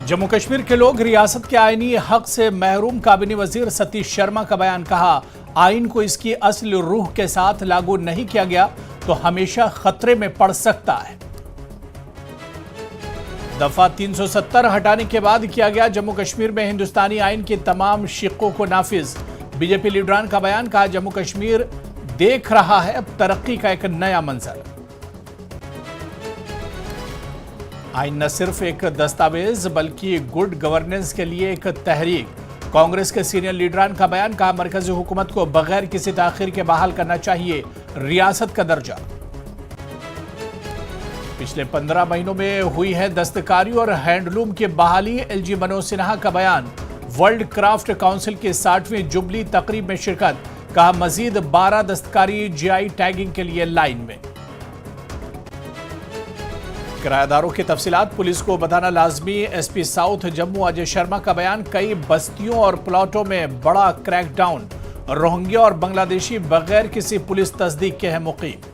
जम्मू कश्मीर के लोग रियासत के आईनी हक से महरूम। काबीना वजीर सतीश शर्मा का बयान। कहा, आइन को इसकी असली रूह के साथ लागू नहीं किया गया तो हमेशा खतरे में पड़ सकता है। दफा 370 हटाने के बाद किया गया जम्मू कश्मीर में हिंदुस्तानी आइन के तमाम शिक्कों को नाफिज। बीजेपी लीडरान का बयान। कहा, जम्मू कश्मीर देख रहा है अब तरक्की का एक नया मंजर। आइन न सिर्फ एक दस्तावेज बल्कि गुड गवर्नेंस के लिए एक तहरीक। कांग्रेस के सीनियर लीडरान का बयान। कहा, मरकजी हुकूमत को बगैर किसी ताखीर के बहाल करना चाहिए रियासत का दर्जा। पिछले 15 महीनों में हुई है दस्तकारी और हैंडलूम की बहाली। एलजी मनोज सिन्हा का बयान। वर्ल्ड क्राफ्ट काउंसिल की 60वीं जुबली तकरीब में शिरकत। कहा, मजीद 12 दस्तकारी जीआई टैगिंग के लिए लाइन में। किराएदारों की तफसीलात पुलिस को बताना लाजमी। एसपी साउथ जम्मू अजय शर्मा का बयान। कई बस्तियों और प्लॉटों में बड़ा क्रैकडाउन। रोहिंग्या और बांग्लादेशी बगैर किसी पुलिस तस्दीक के हैं मुकीम।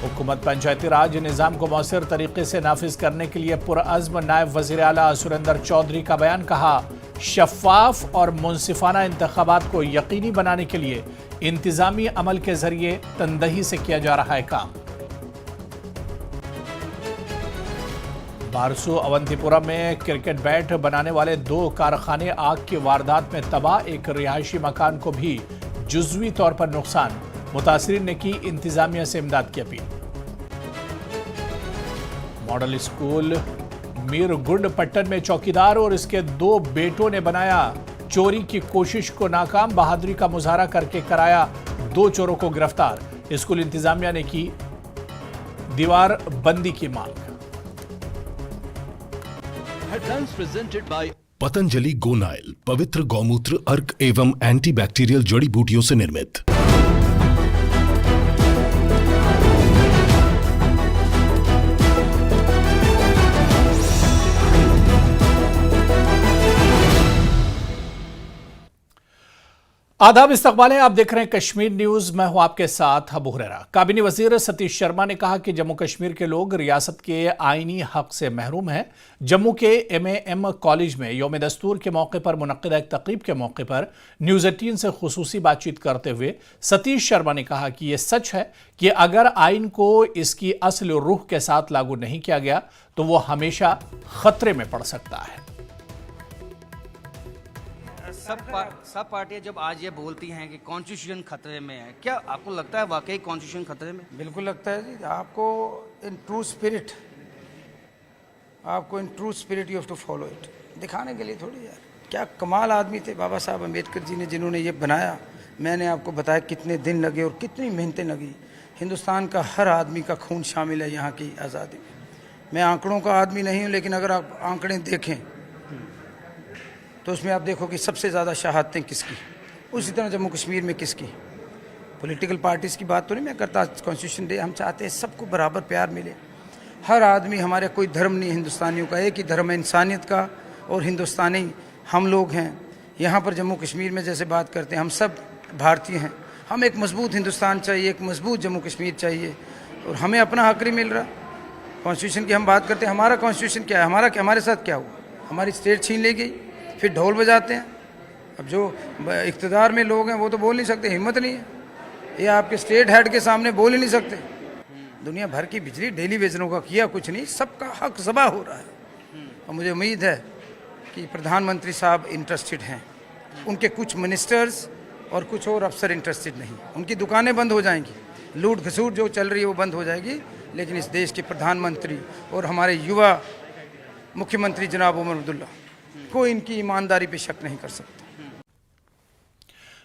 हुकूमत पंचायती राज निजाम को मौसर तरीके से नाफिज करने के लिए पुरअज़्म। नायब वज़ीर आला सुरेंद्र चौधरी का बयान। कहा, शफाफ और मुनसिफाना इंतखाबात को यकीनी बनाने के लिए इंतजामी अमल के जरिए तंदही से किया जा रहा है काम। बारसू अवंतीपुरा में क्रिकेट बैट बनाने वाले 2 कारखाने आग की वारदात में तबाह। एक रिहायशी मकान को भी जुज़वी तौर पर नुकसान। मुतासिरीन ने की इंतजामिया से इमदाद की अपील। मॉडल स्कूल मीरगुंडपट्टन में चौकीदार और इसके 2 बेटों ने बनाया चोरी की कोशिश को नाकाम। बहादुरी का मुजाहरा करके कराया 2 चोरों को गिरफ्तार। स्कूल इंतजामिया ने की दीवार बंदी की मांग। पतंजलि गोनाइल पवित्र गौमूत्र अर्क एवं एंटीबैक्टीरियल जड़ी बूटियों से निर्मित। आदाब, इस्तकबाल है। आप देख रहे हैं कश्मीर न्यूज। मैं हूं आपके साथ अबू हुरैरा। काबीना वजीर सतीश शर्मा ने कहा कि जम्मू कश्मीर के लोग रियासत के आईनी हक से महरूम हैं। जम्मू के MAM कॉलेज में यौम दस्तूर के मौके पर मुनक्किदा एक तकरीब के मौके पर न्यूज़ 18 से खुसूसी बातचीत करते हुए सतीश शर्मा ने कहा कि यह सच है कि अगर आइन को इसकी असल रूह के साथ लागू नहीं किया गया तो वो हमेशा खतरे में पड़ सकता है। सब पार्टियां जब आज ये बोलती हैं कि कॉन्स्टिट्यूशन खतरे में है, क्या आपको लगता है वाकई कॉन्स्टिट्यूशन खतरे में? बिल्कुल लगता है जी। आपको in true spirit you have to follow it. दिखाने के लिए थोड़ी यार, क्या कमाल आदमी थे बाबा साहब अम्बेडकर जी ने, जिन्होंने ये बनाया। मैंने आपको बताया कितने दिन लगे और कितनी मेहनतें लगी। हिंदुस्तान का हर आदमी का खून शामिल है यहाँ की आज़ादी में। मैं आंकड़ों का आदमी नहीं हूँ, लेकिन अगर आप आंकड़े देखें तो उसमें आप देखो कि सबसे ज़्यादा शहादतें किसकी, उसी तरह जम्मू कश्मीर में किसकी। पॉलिटिकल पार्टीज़ की बात तो नहीं मैं करता। कॉन्स्टिट्यूशन डे हम चाहते हैं सबको बराबर प्यार मिले। हर आदमी, हमारे कोई धर्म नहीं हिंदुस्तानियों का, एक ही धर्म है इंसानियत का, और हिंदुस्तानी हम लोग हैं। यहाँ पर जम्मू कश्मीर में जैसे बात करते हैं, हम सब भारतीय हैं। हम एक मजबूत हिंदुस्तान चाहिए, एक मजबूत जम्मू कश्मीर चाहिए, और हमें अपना हक नहीं मिल रहा। कॉन्स्टिट्यूशन की हम बात करते हैं, हमारा कॉन्स्टिट्यूशन क्या है, हमारे साथ क्या हुआ? हमारी स्टेट छीन ली गई, फिर ढोल बजाते हैं। अब जो इक़्तिदार में लोग हैं वो तो बोल नहीं सकते, हिम्मत नहीं है। ये आपके स्टेट हेड के सामने बोल ही नहीं सकते। दुनिया भर की बिजली डेली बेचने का किया कुछ नहीं, सबका हक ज़बा हो रहा है। और मुझे उम्मीद है कि प्रधानमंत्री साहब इंटरेस्टेड हैं, उनके कुछ मिनिस्टर्स और कुछ और अफसर इंटरेस्टेड नहीं। उनकी दुकानें बंद हो जाएंगी, लूट घसूट जो चल रही है वो बंद हो जाएगी, लेकिन इस देश के प्रधानमंत्री और हमारे युवा मुख्यमंत्री जनाब उमर अब्दुल्ला कोई इनकी ईमानदारी पे शक नहीं कर सकता।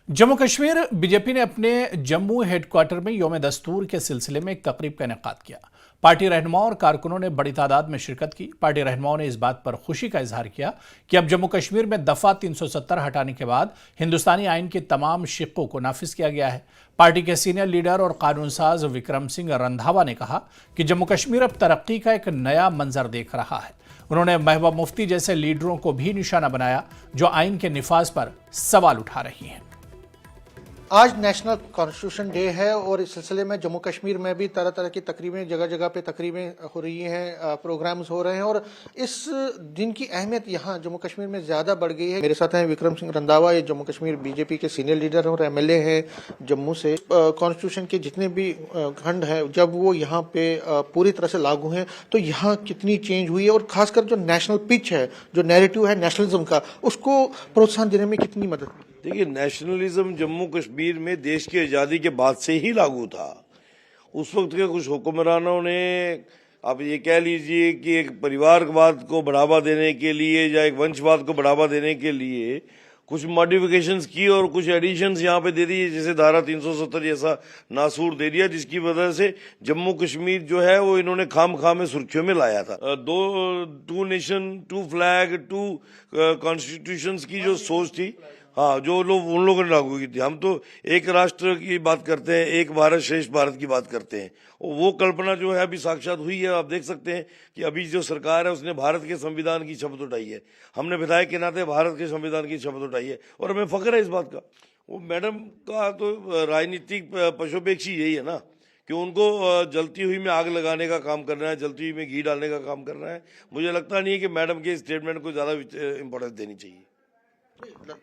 जम्मू कश्मीर बीजेपी ने अपने जम्मू हेडक्वार्टर में यौम दस्तूर के सिलसिले में एक तकरीब का इनेकाद किया। पार्टी रहनुमाओं और कारकुनों ने बड़ी तादाद में शिरकत की। पार्टी रहनुमाओं ने इस बात पर खुशी का इजहार किया कि अब जम्मू कश्मीर में दफा 370 हटाने के बाद हिंदुस्तानी आइन के तमाम शिक्कों को नाफिज किया गया है। पार्टी के सीनियर लीडर और कानून साज विक्रम सिंह रंधावा ने कहा कि जम्मू कश्मीर अब तरक्की का एक नया मंजर देख रहा है। उन्होंने महबूबा मुफ्ती जैसे लीडरों को भी निशाना बनाया जो आइन के निफाज पर सवाल उठा रही हैं। आज नेशनल कॉन्स्टिट्यूशन डे है और इस सिलसिले में जम्मू कश्मीर में भी तरह तरह की तकरीबें, जगह जगह पे तकरीबें हो रही हैं, प्रोग्राम्स हो रहे हैं और इस दिन की अहमियत यहाँ जम्मू कश्मीर में ज़्यादा बढ़ गई है। मेरे साथ हैं विक्रम सिंह रंधावा, ये जम्मू कश्मीर बीजेपी के सीनियर लीडर और एमएलए हैं जम्मू से। कॉन्स्टिट्यूशन के जितने भी खंड हैं जब वो यहाँ पे पूरी तरह से लागू हैं तो यहाँ कितनी चेंज हुई है और खासकर जो नेशनल पिच है, जो नैरेटिव है नेशनलिज्म का, उसको प्रोत्साहन देने में कितनी मदद मिली? देखिए, नेशनलिज्म जम्मू कश्मीर में देश की आज़ादी के बाद से ही लागू था। उस वक्त के कुछ हुक्मरानों ने, आप ये कह लीजिए कि एक परिवारवाद को बढ़ावा देने के लिए या एक वंशवाद को बढ़ावा देने के लिए कुछ मॉडिफिकेशंस की और कुछ एडिशंस यहाँ पे दे दी, जैसे धारा 370 जैसा नासूर दे दिया, जिसकी वजह से जम्मू कश्मीर जो है वो इन्होंने खाम में सुर्खियों में लाया था। Two nation, two flag, two constitutions की जो सोच थी, हाँ, जो लोग उन लोगों ने लागू की थी। हम तो एक राष्ट्र की बात करते हैं, एक भारत श्रेष्ठ भारत की बात करते हैं, और वो कल्पना जो है अभी साक्षात हुई है। आप देख सकते हैं कि अभी जो सरकार है उसने भारत के संविधान की शपथ उठाई है। हमने विधायक के नाते भारत के संविधान की शपथ उठाई है और हमें फख्र है इस बात का। वो मैडम का तो राजनीतिक पशुपेक्षी यही है ना कि उनको जलती हुई में आग लगाने का काम करना है, जलती हुई में घी डालने का काम करना है। मुझे लगता नहीं है कि मैडम के स्टेटमेंट को ज़्यादा इंपॉर्टेंस देनी चाहिए।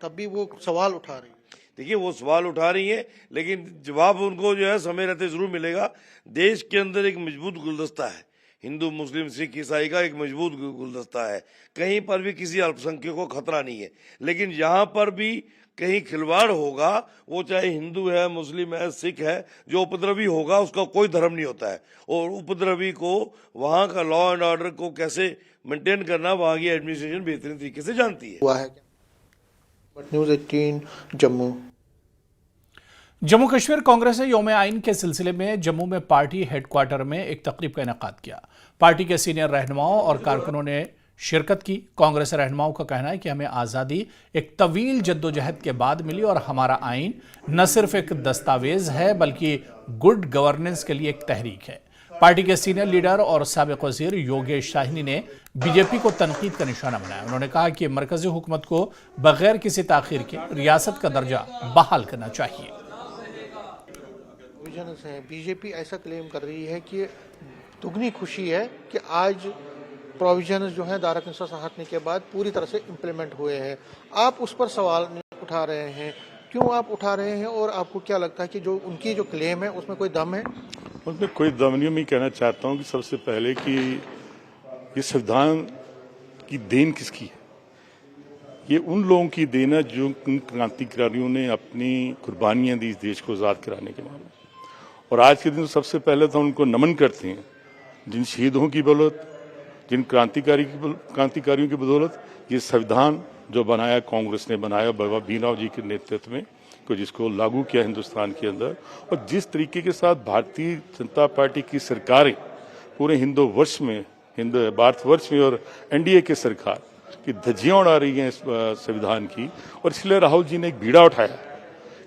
तब भी वो सवाल उठा रही है। देखिए, वो सवाल उठा रही है, लेकिन जवाब उनको जो है समय रहते जरूर मिलेगा। देश के अंदर एक मजबूत गुलदस्ता है, हिंदू, मुस्लिम, सिख, ईसाई का एक मजबूत गुलदस्ता है। कहीं पर भी किसी अल्पसंख्यक को खतरा नहीं है। लेकिन यहाँ पर भी कहीं खिलवाड़ होगा, वो चाहे हिंदू है, मुस्लिम है, सिख है, जो उपद्रवी होगा उसका कोई धर्म नहीं होता है। और उपद्रवी को वहाँ का लॉ एंड ऑर्डर को कैसे मेंटेन करना वहाँ की एडमिनिस्ट्रेशन बेहतरीन तरीके से जानती है। हुआ है न्यूज़ 18 जम्मू। जम्मू कश्मीर कांग्रेस ने यौम आइन के सिलसिले में जम्मू में पार्टी हेडक्वार्टर में एक तकरीब का इनेकाद किया। पार्टी के सीनियर रहनुमाओं और कारकुनों ने शिरकत की। कांग्रेस रहनुमाओं का कहना है कि हमें आज़ादी एक तवील जद्दोजहद के बाद मिली और हमारा आइन न सिर्फ एक दस्तावेज है बल्कि गुड गवर्नेंस के लिए एक तहरीक है। पार्टी के सीनियर लीडर और साबिक वजीर योगेश शाहिनी ने बीजेपी को तनकीद का निशाना बनाया। उन्होंने कहा कि मरकजी हुकूमत को बगैर किसी ताखीर के रियासत का दर्जा बहाल करना चाहिए। बीजेपी ऐसा क्लेम कर रही है कि दुगनी खुशी है कि आज प्रोविजन जो है दायरा से हटने के बाद पूरी तरह से इम्प्लीमेंट हुए हैं। आप उस पर सवाल उठा रहे हैं, क्यों आप उठा रहे हैं और आपको क्या लगता है कि जो उनकी जो क्लेम है उसमें कोई दम है? उसमें कोई दम नहीं। मैं कहना चाहता हूँ कि सबसे पहले कि ये संविधान की देन किसकी है? ये उन लोगों की देन है जो क्रांतिकारियों ने अपनी कुर्बानियां दी इस देश को आज़ाद कराने के लिए। और आज के दिन सबसे पहले तो उनको नमन करते हैं जिन शहीदों की बदौलत, जिन क्रांतिकारियों की बदौलत ये संविधान जो बनाया कांग्रेस ने बनाया बाबा भीमराव जी के नेतृत्व में, को जिसको लागू किया हिंदुस्तान के अंदर, और जिस तरीके के साथ भारतीय जनता पार्टी की सरकारें पूरे भारतवर्ष में और एनडीए की सरकार की धज्जियां उड़ा रही हैं इस संविधान की। और इसलिए राहुल जी ने एक बीड़ा उठाया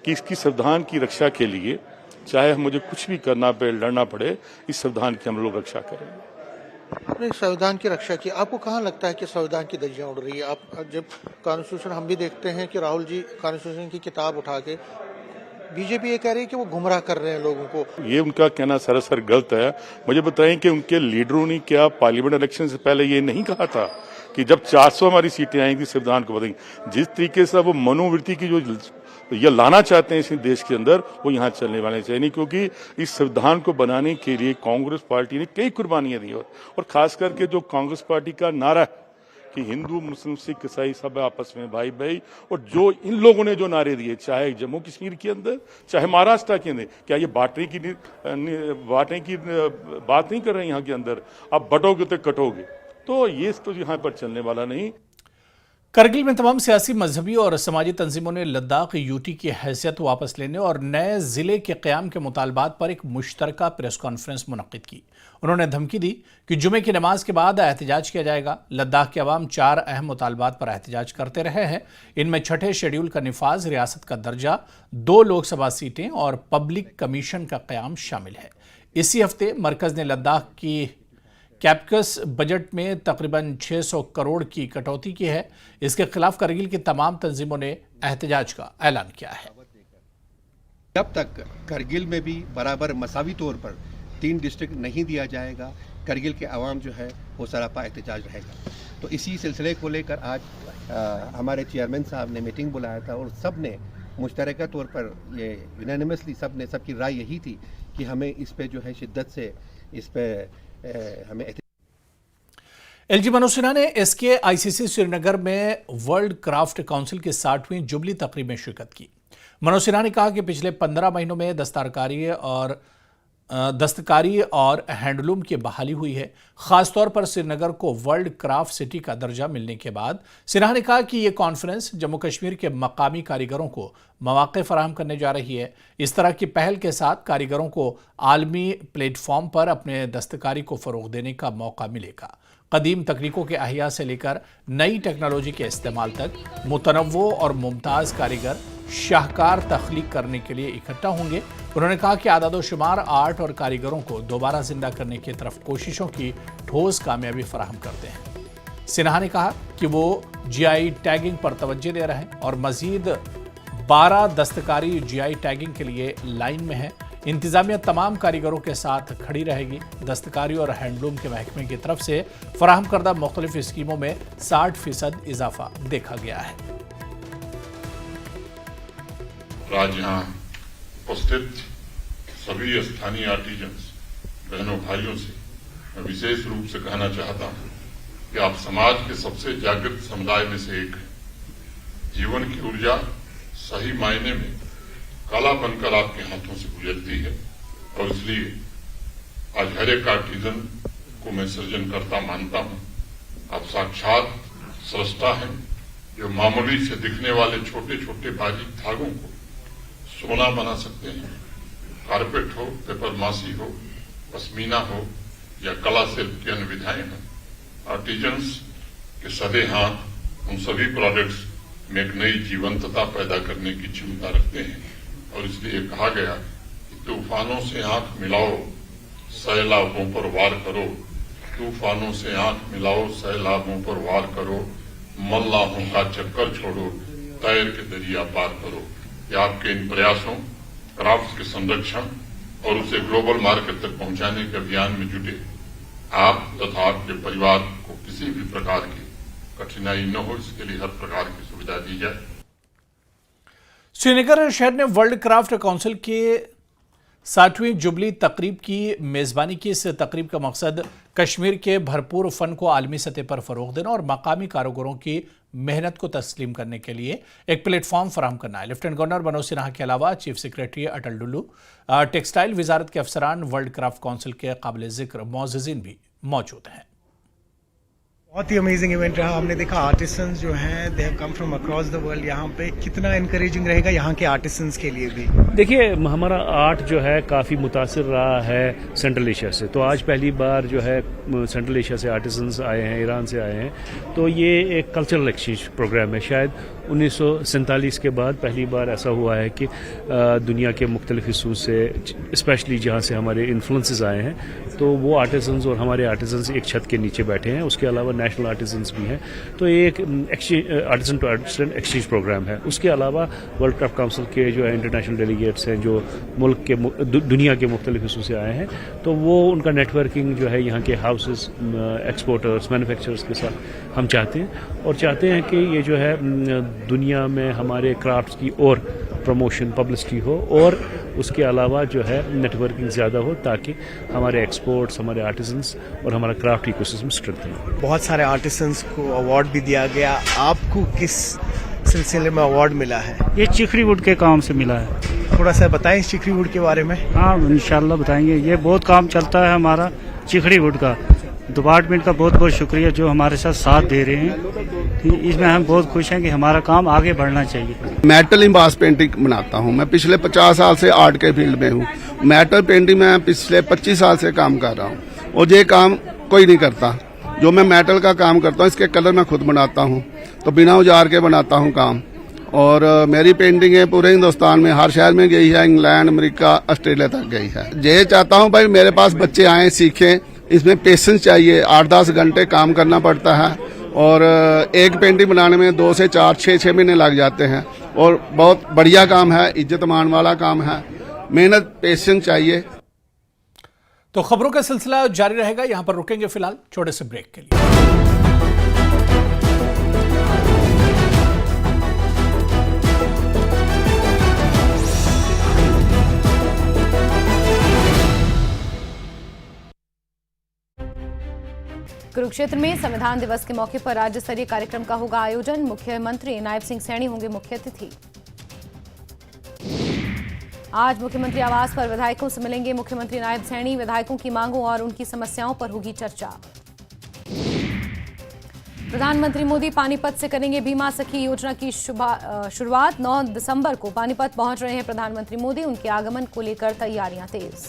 कि इसकी संविधान की रक्षा के लिए चाहे मुझे कुछ भी करना पड़े, लड़ना पड़े, इस संविधान की हम लोग रक्षा करेंगे। आपने संविधान की रक्षा की, आपको कहाँ लगता है कि संविधान की धज्जियां उड़ रही है? आप जब कॉन्स्टिट्यूशन, हम भी देखते हैं कि राहुल जी कॉन्स्टिट्यूशन की किताब उठा के बीजेपी ये कह रही है कि वो गुमराह कर रहे हैं लोगों को। ये उनका कहना सरासर गलत है। मुझे बताएं कि उनके लीडरों ने क्या पार्लियामेंट इलेक्शन से पहले ये नहीं कहा था कि जब 400 हमारी सीटें आएंगी संविधान को बदलेंगे? जिस तरीके से वो मनोवृत्ति की जो ये लाना चाहते हैं इस देश के अंदर, वो यहाँ चलने वाले चाहिए नहीं, क्योंकि इस संविधान को बनाने के लिए कांग्रेस पार्टी ने कई कुर्बानियां दी। और खास करके जो कांग्रेस पार्टी का नारा है कि हिंदू, मुस्लिम, सिख, ईसाई सब आपस में भाई भाई, और जो इन लोगों ने जो नारे दिए, चाहे जम्मू कश्मीर के अंदर चाहे महाराष्ट्र के अंदर, क्या ये बांटने की बात नहीं कर रहे हैं? यहाँ के अंदर आप बटोगे तो कटोगे, तो ये तो यहाँ पर चलने वाला नहीं। करगिल में तमाम सियासी, मजहबी और समाजी तंजीमों ने लद्दाख यूटी की हैसियत वापस लेने और नए जिले के क़याम के मुतालबात पर एक मुश्तरका प्रेस कॉन्फ्रेंस मुनक्किद की। उन्होंने धमकी दी कि जुमे की नमाज के बाद एहतजाज किया जाएगा। लद्दाख के अवाम 4 अहम मुतालबात पर एहतजाज करते रहे हैं। इनमें छठे शेड्यूल का निफाज, रियासत का दर्जा, 2 लोकसभा सीटें और पब्लिक कमीशन का क़याम शामिल है। इसी हफ्ते मरकज़ ने लद्दाख की कैप्कस बजट में तकरीबन 600 करोड़ की कटौती की है। इसके खिलाफ करगिल की तमाम तंजीमों ने एहतजाज का ऐलान किया है। जब तक करगिल में भी बराबर मसावी तौर पर 3 डिस्ट्रिक्ट नहीं दिया जाएगा, करगिल के अवाम जो है वो सरापा एहतजाज रहेगा। तो इसी सिलसिले को लेकर आज हमारे चेयरमैन साहब ने मीटिंग बुलाया था और सब ने मुश्तरका तौर पर ये यूनानिमसली सबकी राय यही थी कि हमें इस पे जो है शिद्दत से इस पे हमें एलजी मनोज सिन्हा ने एसके आईसीसी श्रीनगर में वर्ल्ड क्राफ्ट काउंसिल की 60वीं जुबली तकरीब में शिरकत की। मनोज सिन्हा ने कहा कि पिछले 15 महीनों में दस्तकारी और हैंडलूम की बहाली हुई है। खासतौर पर श्रीनगर को वर्ल्ड क्राफ्ट सिटी का दर्जा मिलने के बाद सिन्हा ने कहा कि ये कॉन्फ्रेंस जम्मू कश्मीर के मकामी कारीगरों को मौके फराहम करने जा रही है। इस तरह की पहल के साथ कारीगरों को आलमी प्लेटफॉर्म पर अपने दस्तकारी को फरोग देने का मौका मिलेगा। कदीम तकनीकों के अहिया से लेकर नई टेक्नोलॉजी के इस्तेमाल तक मुतनव्वो और मुमताज़ कारीगर शाहकार तख्लीक करने के लिए इकट्ठा होंगे। उन्होंने कहा कि आदादोशुमार आर्ट और कारीगरों को दोबारा जिंदा करने की तरफ कोशिशों की ठोस कामयाबी फराहम करते हैं। सिन्हा ने कहा कि वो जीआई टैगिंग पर तवज्जो दे रहे हैं और मजीद 12 दस्तकारी जीआई टैगिंग के लिए लाइन में है। इंतजामिया तमाम कारीगरों के साथ खड़ी रहेगी। दस्तकारी और हैंडलूम के महकमे की तरफ से फराहम करदा मुख्तलिफ स्कीमों में 60% इजाफा देखा गया है। आज यहाँ उपस्थित सभी स्थानीय आर्टिजन्स बहनों भाइयों से मैं विशेष रूप से कहना चाहता हूँ कि आप समाज के सबसे जागृत समुदाय में से एक हैं। जीवन की ऊर्जा सही मायने में कला बनकर आपके हाथों से गुजरती है और इसलिए आज हर एक आर्टिजन को मैं सृजनकर्ता मानता हूँ। आप साक्षात सृष्टा हैं जो मामूली से दिखने वाले छोटे छोटे बारीक धागों को सोना बना सकते हैं। कारपेट हो, पेपर मासी हो, पश्मीना हो या कला शिल्प की अन्य विधाएं हों, आर्टिजन्स के सदे हाथ उन सभी प्रोडक्ट्स में एक नई जीवंतता पैदा करने की क्षमता रखते हैं और इसलिए कहा गया कि तूफानों से आंख मिलाओ, सैलाबों पर वार करो। तूफानों से आंख मिलाओ, सैलाबों पर वार करो, मल्लाहों का चक्कर छोड़ो, तैर के दरिया पार करो। या आपके इन प्रयासों, क्राफ्ट के संरक्षण और उसे ग्लोबल मार्केट तक पहुंचाने के अभियान में जुटे आप तथा आपके परिवार को किसी भी प्रकार की कठिनाई न हो, इसके लिए हर प्रकार की सुविधा दी जाए। श्रीनगर शहर ने वर्ल्ड क्राफ्ट काउंसिल के 60वीं जुबली तकरीब की मेजबानी की। इस तकरीब का मकसद कश्मीर के भरपूर फन को आलमी सतह पर फरोग देना और मकामी कारीगरों की मेहनत को तस्लीम करने के लिए एक प्लेटफॉर्म फराहम करना है। लेफ्टिनेंट गवर्नर मनोज सिन्हा के अलावा चीफ सेक्रेटरी अटल डुल्लू, टेक्सटाइल वजारत के अफसरान, वर्ल्ड क्राफ्ट काउंसिल के काबिल जिक्र मोअज़्ज़िज़ीन भी मौजूद हैं। बहुत ही अमेजिंग इवेंट रहा। हमने देखा आर्टिसंस जो हैं they have come from across the world. यहाँ पे कितना इनकरेजिंग रहेगा यहाँ के आर्टिसंस के लिए भी। देखिए, हमारा आर्ट जो है काफ़ी मुतासिर रहा है सेंट्रल एशिया से। तो आज पहली बार जो है सेंट्रल एशिया से आर्टिसंस आए हैं, ईरान से आए हैं। तो ये एक कल्चरल एक्सचेंज प्रोग्राम है। शायद 1947 के बाद पहली बार ऐसा हुआ है कि दुनिया के मुख्तलिफ हिस्सों से, स्पेशली जहाँ से हमारे इन्फ्लुएंसेस आए हैं, तो वो आर्टिसंस और हमारे आर्टिसंस एक छत के नीचे बैठे हैं। उसके अलावा नेशनल आर्टिसंस भी हैं। तो ये एक artisan to artisan exchange program है। उसके अलावा वर्ल्ड क्राफ्ट काउंसिल के जो है इंटरनेशनल डेलीगेट्स हैं जो मुल्क के दुनिया के मुख्तलिफ हिस्सों से आए हैं, तो वो उनका नेटवर्किंग जो है यहाँ के हाउसेस, एक्सपोर्टर्स, मैन्युफैक्चरर्स के साथ हम चाहते हैं और चाहते हैं कि ये जो है दुनिया में हमारे क्राफ्ट्स की और प्रमोशन, पब्लिसिटी हो और उसके अलावा जो है नेटवर्किंग ज़्यादा हो ताकि हमारे एक्सपोर्ट्स, हमारे आर्टिसंस और हमारा क्राफ्ट इकोसिस्टम स्ट्रेंथन हो। बहुत सारे आर्टिसंस को अवार्ड भी दिया गया। आपको किस सिलसिले में अवार्ड मिला है? ये चिखरी वुड के काम से मिला है। थोड़ा सा बताएं इस चिखरी वुड के बारे में। हाँ, इंशाल्लाह बताएंगे। ये बहुत काम चलता है हमारा चिखरी वुड का। डिपार्टमेंट का बहुत बहुत शुक्रिया जो हमारे साथ दे रहे हैं। इसमें हम बहुत खुश हैं कि हमारा काम आगे बढ़ना चाहिए। मेटल इम्बास पेंटिंग बनाता हूँ। मैं पिछले 50 साल से आर्ट के फील्ड में हूँ। मेटल पेंटिंग में पिछले 25 साल से काम कर रहा हूँ और ये काम कोई नहीं करता। जो मैं मेटल का काम करता हूँ, इसके कलर मैं खुद बनाता हूँ, तो बिना औजार के बनाता हूँ काम। और मेरी पेंटिंगें पूरे हिंदुस्तान में हर शहर में गई है, इंग्लैंड, अमेरिका, ऑस्ट्रेलिया तक गई है। ये चाहता हूँ भाई मेरे पास बच्चे आए, सीखें। इसमें पेशेंस चाहिए। 8-10 घंटे काम करना पड़ता है और एक पेंटिंग बनाने में 2 से 4, 6 महीने लग जाते हैं। और बहुत बढ़िया काम है, इज्जत मान वाला काम है। मेहनत पेशेंस चाहिए। तो खबरों का सिलसिला जारी रहेगा, यहां पर रुकेंगे फिलहाल छोटे से ब्रेक के लिए। कुरुक्षेत्र में संविधान दिवस के मौके पर राज्य स्तरीय कार्यक्रम का होगा आयोजन। मुख्यमंत्री नायब सिंह सैनी होंगे मुख्य अतिथि। आज मुख्यमंत्री आवास पर विधायकों से मिलेंगे मुख्यमंत्री नायब सैनी। विधायकों की मांगों और उनकी समस्याओं पर होगी चर्चा। प्रधानमंत्री मोदी पानीपत से करेंगे बीमा सखी योजना की शुरुआत। 9 दिसंबर को पानीपत पहुंच रहे हैं प्रधानमंत्री मोदी। उनके आगमन को लेकर तैयारियां तेज।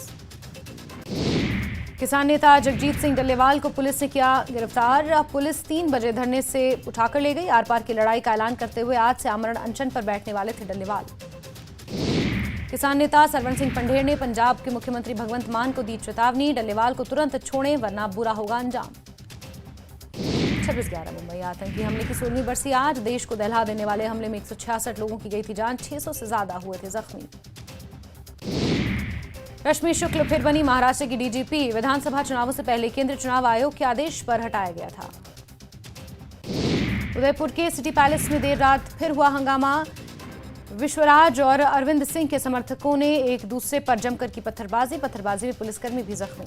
किसान नेता जगजीत सिंह डल्लेवाल को पुलिस ने किया गिरफ्तार। पुलिस 3 बजे धरने से उठाकर ले गई। आर पार की लड़ाई का ऐलान करते हुए आज से आमरण अनशन पर बैठने वाले थे डल्लेवाल। किसान नेता सरवण सिंह पंढेर ने पंजाब के मुख्यमंत्री भगवंत मान को दी चेतावनी। डल्लेवाल को तुरंत छोड़ें वरना बुरा होगा अंजाम। 26/11 मुंबई आतंकी हमले की 16वीं बरसी आज। देश को दहला देने वाले हमले में 166 लोगों की गई थी जान। 600 से ज्यादा हुए थे जख्मी। रश्मि शुक्ल फिर बनी महाराष्ट्र की डीजीपी। विधानसभा चुनावों से पहले केंद्रीय चुनाव आयोग के आदेश पर हटाया गया था। उदयपुर के सिटी पैलेस में देर रात फिर हुआ हंगामा। विश्वराज और अरविंद सिंह के समर्थकों ने एक दूसरे पर जमकर की पत्थरबाजी में पुलिसकर्मी भी जख्मी।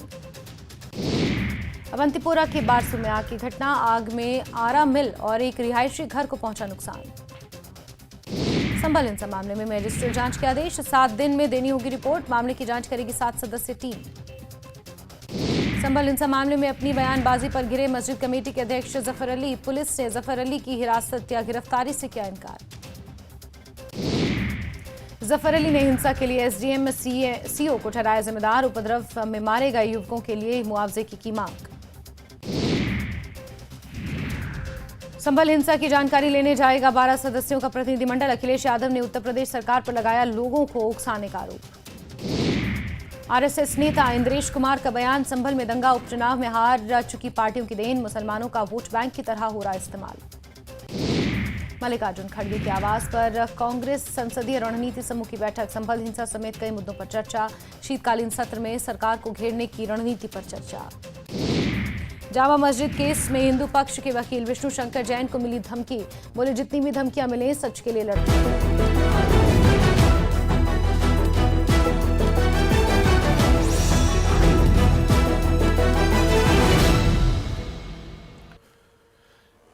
अवंतीपोरा के बारसू में आग की घटना। आग में आरा मिल और एक रिहायशी घर को पहुंचा नुकसान। संभल हिंसा मामले में मजिस्ट्रेट जांच के आदेश। 7 दिन में देनी होगी रिपोर्ट। मामले की जांच करेगी 7 सदस्यीय टीम। संभल हिंसा मामले में अपनी बयानबाजी पर घिरे मस्जिद कमेटी के अध्यक्ष जफर अली। पुलिस ने जफर अली की हिरासत या गिरफ्तारी से किया इनकार। जफर अली ने हिंसा के लिए एसडीएम सीओ को ठहराया जिम्मेदार। उपद्रव में मारे गए युवकों के लिए मुआवजे की मांग। संभल हिंसा की जानकारी लेने जाएगा 12 सदस्यों का प्रतिनिधिमंडल। अखिलेश यादव ने उत्तर प्रदेश सरकार पर लगाया लोगों को उकसाने का आरोप। आरएसएस नेता इंद्रेश कुमार का बयान। संभल में दंगा उपचुनाव में हार चुकी पार्टियों की देन। मुसलमानों का वोट बैंक की तरह हो रहा इस्तेमाल। मल्लिकार्जुन खड़गे के आवास पर कांग्रेस संसदीय रणनीति समूह की बैठक। संभल हिंसा समेत कई मुद्दों पर चर्चा। शीतकालीन सत्र में सरकार को घेरने की रणनीति पर चर्चा। जामा मस्जिद केस में हिंदू पक्ष के वकील विष्णु शंकर जैन को मिली धमकी। बोले जितनी भी धमकियां मिले सच के लिए लड़ेंगे।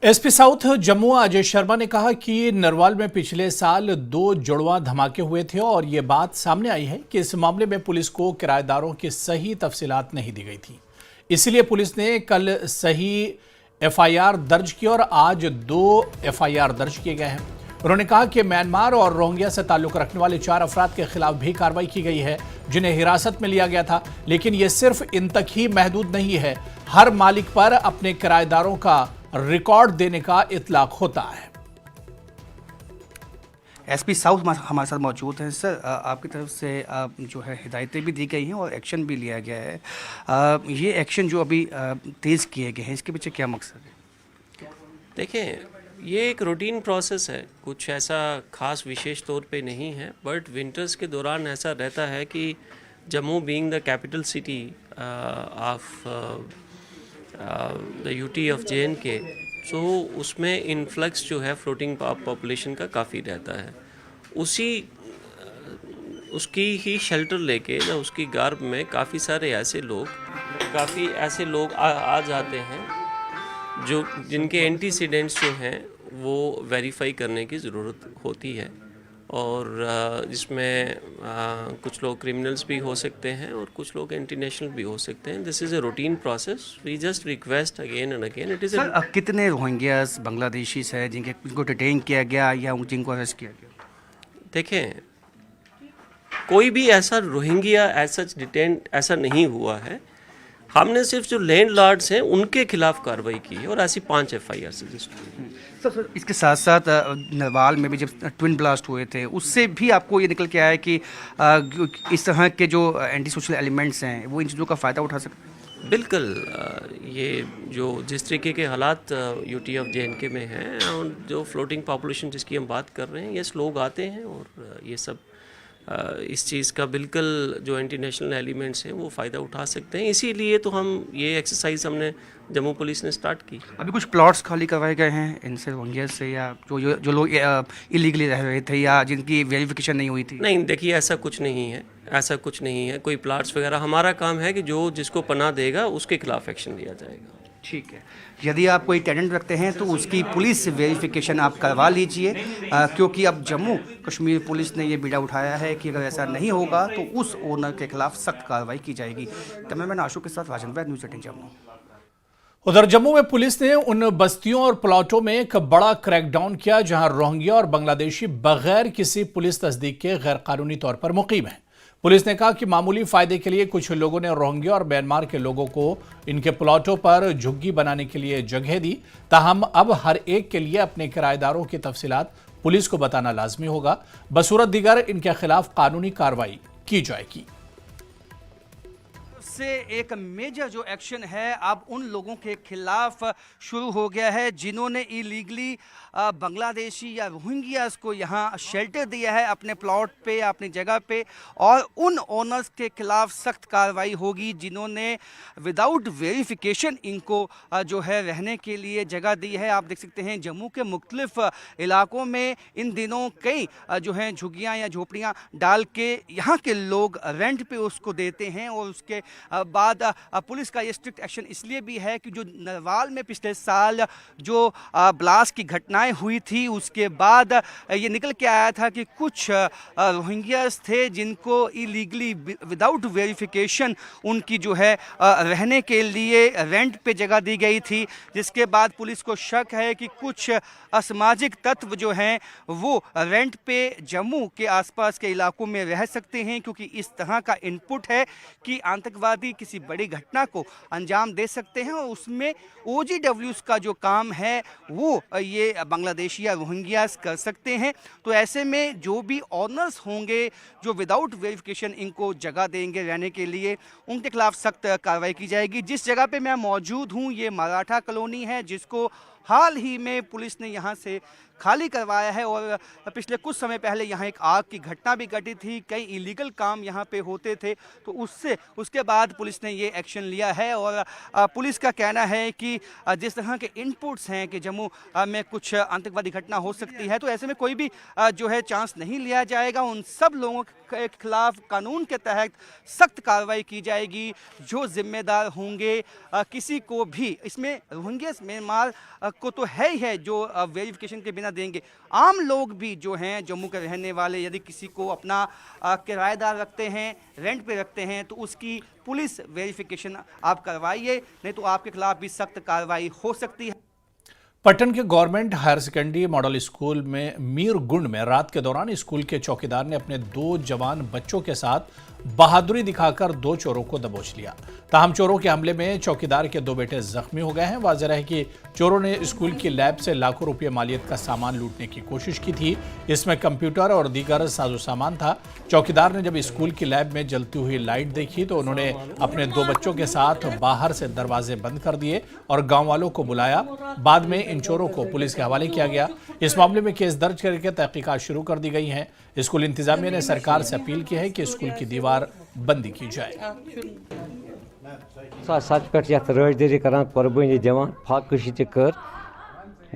एसपी साउथ जम्मू अजय शर्मा ने कहा कि नरवाल में पिछले साल 2 जुड़वा धमाके हुए थे और ये बात सामने आई है कि इस मामले में पुलिस को किराएदारों की सही तफसीलात नहीं दी गई थी। इसलिए पुलिस ने कल सही एफआईआर दर्ज की और आज 2 एफआईआर दर्ज किए गए हैं। उन्होंने कहा कि म्यांमार और रोहिंग्या से ताल्लुक रखने वाले 4 अफराद के खिलाफ भी कार्रवाई की गई है जिन्हें हिरासत में लिया गया था। लेकिन ये सिर्फ इन तक ही महदूद नहीं है। हर मालिक पर अपने किराएदारों का रिकॉर्ड देने का इतलाक होता है। एसपी साउथ हमारे साथ मौजूद हैं। सर, आपकी तरफ से जो है हिदायतें भी दी गई हैं और एक्शन भी लिया गया है। ये एक्शन जो अभी तेज़ किए गए हैं, इसके पीछे क्या मकसद है? देखें, ये एक रूटीन प्रोसेस है, कुछ ऐसा खास विशेष तौर पे नहीं है। बट विंटर्स के दौरान ऐसा रहता है कि Jammu being the capital city of the UT of JNK, सो उसमें इन्फ्लक्स जो है फ्लोटिंग पॉपुलेशन का काफ़ी रहता है। उसकी ही शेल्टर लेके ना उसकी गार्ब में काफ़ी ऐसे लोग आ जाते हैं जो जिनके एंटीसीडेंट्स जो हैं वो वेरीफाई करने की ज़रूरत होती है। और जिसमें कुछ लोग क्रिमिनल्स भी हो सकते हैं और कुछ लोग इंटरनेशनल भी हो सकते हैं। This is a routine process. We just request again and again it is. Sir, कितने रोहिंग्यास बांग्लादेशीज हैं जिनको डिटेन किया गया या जिनको अरेस्ट किया गया? देखें, कोई भी ऐसा रोहिंग्या ऐसा डिटेन ऐसा नहीं हुआ है। हमने सिर्फ जो लैंड लॉर्ड्स हैं उनके खिलाफ कार्रवाई की है और ऐसी 5 FIR रजिस्टर हुई। सर, इसके साथ साथ नरवाल में भी जब ट्विन ब्लास्ट हुए थे उससे भी आपको ये निकल के आया कि इस तरह के जो एंटी सोशल एलिमेंट्स हैं वो इन चीज़ों का फ़ायदा उठा सकते हैं। बिल्कुल ये जो जिस तरीके के हालात यूटी ऑफ JNK में हैं और जो फ्लोटिंग पॉपुलेशन जिसकी हम बात कर रहे हैं, यस लोग आते हैं और ये सब इस चीज़ का बिल्कुल जो एंटी नेशनल एलिमेंट्स हैं वो फ़ायदा उठा सकते हैं। इसीलिए तो हम ये एक्सरसाइज हमने जम्मू पुलिस ने स्टार्ट की। अभी कुछ प्लॉट्स खाली करवाए गए हैं इनसे रोहिंग्या से, या जो लोग इलीगली रह रहे थे या जिनकी वेरिफिकेशन नहीं हुई थी? नहीं, देखिए ऐसा कुछ नहीं है, ऐसा कुछ नहीं है, कोई प्लाट्स वगैरह। हमारा काम है कि जो जिसको पनाह देगा उसके खिलाफ एक्शन लिया जाएगा। ठीक है, यदि आप कोई टेनेंट रखते हैं तो उसकी पुलिस वेरिफिकेशन आप करवा लीजिए, क्योंकि अब जम्मू कश्मीर पुलिस ने ये बीड़ा उठाया है कि अगर ऐसा नहीं होगा तो उस ओनर के खिलाफ सख्त कार्रवाई की जाएगी। कैमरामैन आशु के साथ राजन वैद, न्यूज़ 18 जम्मू। उधर जम्मू में पुलिस ने उन बस्तियों और प्लॉटों में एक बड़ा क्रैकडाउन किया जहां रोहिंग्या और बांग्लादेशी बगैर किसी पुलिस तस्दीक के गैरकानूनी तौर पर मुकीम हैं। पुलिस ने कहा कि मामूली फायदे के लिए कुछ लोगों ने रोहिंग्या और म्यांमार के लोगों को इनके प्लॉटों पर झुग्गी बनाने के लिए जगह दी। ताहम अब हर एक के लिए अपने किराएदारों की तफसीलात पुलिस को बताना लाजमी होगा। बसूरत दीगर इनके खिलाफ कानूनी कार्रवाई की जाएगी। से एक मेजर जो एक्शन है अब उन लोगों के खिलाफ शुरू हो गया है जिन्होंने इलीगली बांग्लादेशी या रोहिंग्यास को यहाँ शेल्टर दिया है अपने प्लॉट पे या अपनी जगह पे, और उन ओनर्स के खिलाफ सख्त कार्रवाई होगी जिन्होंने विदाउट वेरिफिकेशन इनको जो है रहने के लिए जगह दी है। आप देख सकते हैं जम्मू के मुख्तलिफ इलाकों में इन दिनों कई जो हैं झुग्गियाँ या झोपड़ियाँ डाल के यहाँ के लोग रेंट पे उसको देते हैं, और उसके बाद पुलिस का ये स्ट्रिक्ट एक्शन इसलिए भी है कि जो नरवाल में पिछले साल जो ब्लास्ट की घटनाएं हुई थी उसके बाद ये निकल के आया था कि कुछ रोहिंग्यास थे जिनको इलीगली विदाउट वेरिफिकेशन उनकी जो है रहने के लिए रेंट पे जगह दी गई थी, जिसके बाद पुलिस को शक है कि कुछ असामाजिक तत्व जो हैं वो रेंट पे जम्मू के आसपास के इलाकों में रह सकते हैं, क्योंकि इस तरह का इनपुट है कि आतंकवादी किसी बड़ी घटना को अंजाम दे सकते हैं और उसमें OGWs का जो काम है वो ये बांग्लादेशी या रोहिंग्यास कर सकते हैं। तो ऐसे में जो भी ऑनर्स होंगे जो विदाउट वेरिफिकेशन इनको जगह देंगे रहने के लिए, उनके खिलाफ सख्त कार्रवाई की जाएगी। जिस जगह पे मैं मौजूद हूँ ये मराठा कॉलोनी है, जिसको हाल ही में पुलिस ने यहाँ से खाली करवाया है, और पिछले कुछ समय पहले यहाँ एक आग की घटना भी घटी थी, कई इलीगल काम यहाँ पे होते थे, तो उसके बाद पुलिस ने ये एक्शन लिया है। और पुलिस का कहना है कि जिस तरह के इनपुट्स हैं कि जम्मू में कुछ आतंकवादी घटना हो सकती है, तो ऐसे में कोई भी जो है चांस नहीं लिया जाएगा। उन सब लोगों के खिलाफ कानून के तहत सख्त कार्रवाई की जाएगी जो जिम्मेदार होंगे। किसी को भी इसमें रोहिंग्या म्यांमार को तो है ही है जो वेरिफिकेशन के बिना देंगे, आम लोग भी जो हैं जम्मू के रहने वाले यदि किसी को अपना किराएदार रखते हैं, रेंट पे रखते हैं, तो उसकी पुलिस वेरिफिकेशन आप करवाइए, नहीं तो आपके खिलाफ भी सख्त कार्रवाई हो सकती है। पट्टन के government higher secondary model school में मीरगुंड में रात के दौरान स्कूल के चौकीदार ने अपने 2 जवान बच्चों के साथ बहादुरी दिखाकर 2 चोरों को दबोच लिया। ताहम चोरों के हमले में चौकीदार के 2 बेटे जख्मी हो गए हैं। वाज़ेह है कि चोरों ने स्कूल की लैब से लाखों रुपये मालियत का सामान लूटने की कोशिश की थी। इसमें कंप्यूटर और दीगर साजो सामान था। चौकीदार ने जब स्कूल की लैब में जलती हुई लाइट देखी तो उन्होंने अपने 2 बच्चों के साथ बाहर से दरवाजे बंद कर दिए और गाँव वालों को बुलाया। बाद में इन चोरों को पुलिस के हवाले किया गया। इस मामले में केस दर्ज करके तहकीकात शुरू कर दी गई हैं। स्कूल इंतजामिया ने सरकार से अपील की है कि स्कूल की दीवार बंदी की जाए। सच पे राजदारी करान कुर्बानी दिवान फाकशी तक कर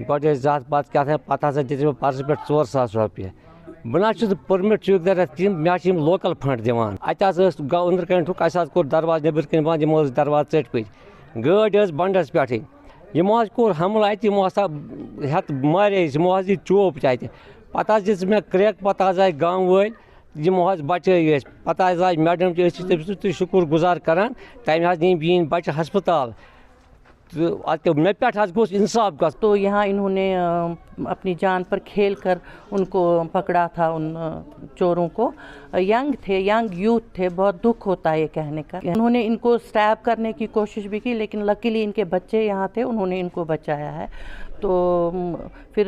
गो जात पात क्या पता दिन पर्स पे 4,000 रुपये बह ना परमिट चौकीदार तीन मे लोकल फंड दिवान गाँव अंदर कंठुक कोर दरवाज नबर कन बंद यमो दरवाज चट पे गाड़ी बंडस पे यमो कोर हमला यमो हेत मारे यमो चोप तत पता दिस मे क्रैक पता आए गाँव वाल यमो बचे पता आज मैडम तुम शुक्र गुजार करान तम नी बीन बच्चे हस्पताल तो मे पे गोस इंसाफ ग। तो यहाँ इन्होंने अपनी जान पर खेल कर उनको पकड़ा था, उन चोरों को। यंग थे, यंग यूथ थे, बहुत दुख होता है ये कहने का। उन्होंने इनको स्टैब करने की कोशिश भी की, लेकिन लकीली इनके बच्चे यहाँ थे, उन्होंने इनको बचाया है। तो फिर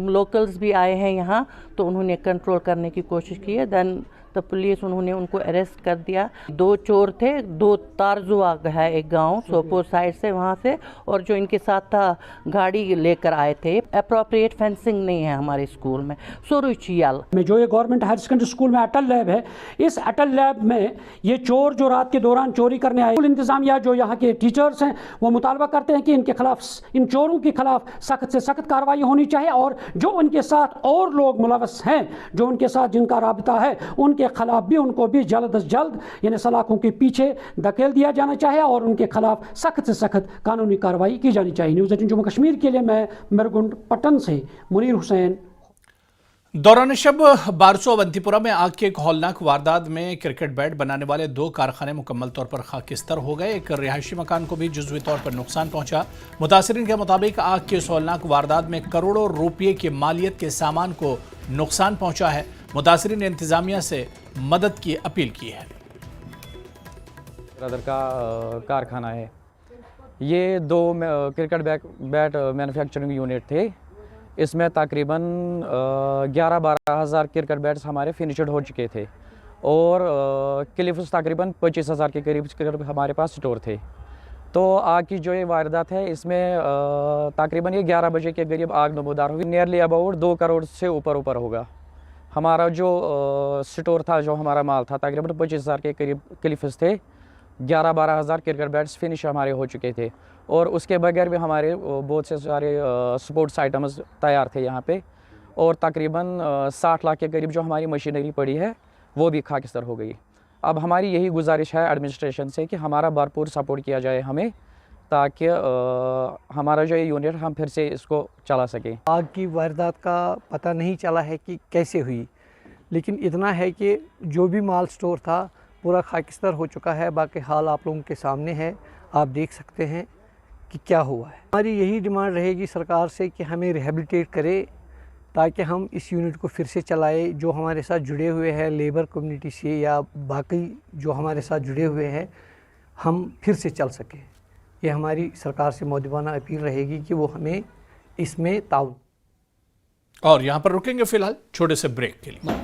लोकल्स भी आए हैं यहाँ, तो उन्होंने कंट्रोल करने की कोशिश की है। देन तो पुलिस उन्होंने उनको अरेस्ट कर दिया। 2 चोर थे, 2 तारजुआ है एक गांव सोपोर साइड से, वहां से, और जो इनके साथ था गाड़ी लेकर आए थे। अप्रोप्रिएट फेंसिंग नहीं है हमारे स्कूल में। सोरुचियल में जो ये गवर्नमेंट हायर सेकेंडरी स्कूल में अटल लैब है, इस अटल लैब में ये चोर जो रात के दौरान चोरी करने आए, इंतजामिया जो यहाँ के टीचर्स हैं वो मुतालबा करते हैं कि इनके खिलाफ, इन चोरों के खिलाफ सख्त से सख्त कार्रवाई होनी चाहिए, और जो उनके साथ और लोग मुलव्वस हैं, जो उनके साथ जिनका राबता है, उनके खिलाफ भी, उनको भी जल्द अज जल्द यानी सलाखों के पीछे धकेल दिया जाना चाहिए और उनके खिलाफ सख्त से सख्त कानूनी कार्रवाई की जानी चाहिए। न्यूज़ 18 जम्मू कश्मीर के लिए मैं मिरगुंड पटन से मुनीर हुसैन। दौरान शब बारसो अवंतीपुरा में आग की एक हौलनाक वारदात में क्रिकेट बैट बनाने वाले 2 कारखाने मुकम्मल तौर पर खाकिस्तर हो गए। एक रिहायशी मकान को भी जुज़वी तौर पर नुकसान पहुंचा। मुतासिरीन के मुताबिक आग की इस हौलनाक वारदात में करोड़ों रुपये की मालियत के सामान को नुकसान पहुंचा है। मुतासिरीन ने इंतजामिया से मदद की अपील की है। ब्रदर का कारखाना है, ये 2 क्रिकेट बैट मैन्युफैक्चरिंग यूनिट थे। इसमें तकरीबन 11-12 हज़ार क्रिकेट बैट्स हमारे फिनिशड हो चुके थे और क्लिप्स तकरीबन 25 हज़ार के करीब हमारे पास स्टोर थे। तो आग की जो ये वारदात है, इसमें तकरीबन ये 11 बजे के करीब आग नमूदार हुई। नियरली अबाउट 2 करोड़ से ऊपर होगा। हमारा जो स्टोर था, जो हमारा माल था, तकरीबन 25 हज़ार के करीब क्लिप्स थे। 11-12 हज़ार क्रिकेट बैट्स फिनिश हमारे हो चुके थे और उसके बगैर भी हमारे बहुत से सारे स्पोर्ट्स आइटम्स तैयार थे यहाँ पे, और तकरीबन 60 लाख के करीब जो हमारी मशीनरी पड़ी है वो भी खाकिस्तर हो गई। अब हमारी यही गुजारिश है एडमिनिस्ट्रेशन से कि हमारा भरपूर सपोर्ट किया जाए हमें, ताकि हमारा जो ये यूनिट हम फिर से इसको चला सकें। आग की वारदात का पता नहीं चला है कि कैसे हुई, लेकिन इतना है कि जो भी माल स्टोर था पूरा खाकिस्तर हो चुका है। बाकी हाल आप लोगों के सामने है, आप देख सकते हैं कि क्या हुआ है। हमारी यही डिमांड रहेगी सरकार से कि हमें रिहेबिलिटेट करे, ताकि हम इस यूनिट को फिर से चलाएं। जो हमारे साथ जुड़े हुए हैं लेबर कम्युनिटी से या बाकी जो हमारे साथ जुड़े हुए हैं, हम फिर से चल सकें। ये हमारी सरकार से मौदबाना अपील रहेगी कि वो हमें इसमें ताउन। और यहाँ पर रुकेंगे फिलहाल छोटे से ब्रेक के लिए।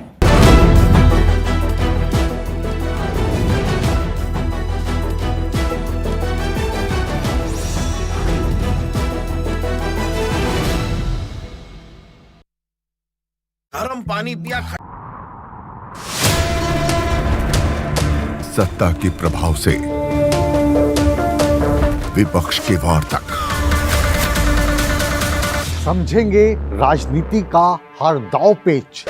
गरम पानी पिया। सत्ता के प्रभाव से विपक्ष के वार तक समझेंगे राजनीति का हर दांव पेच।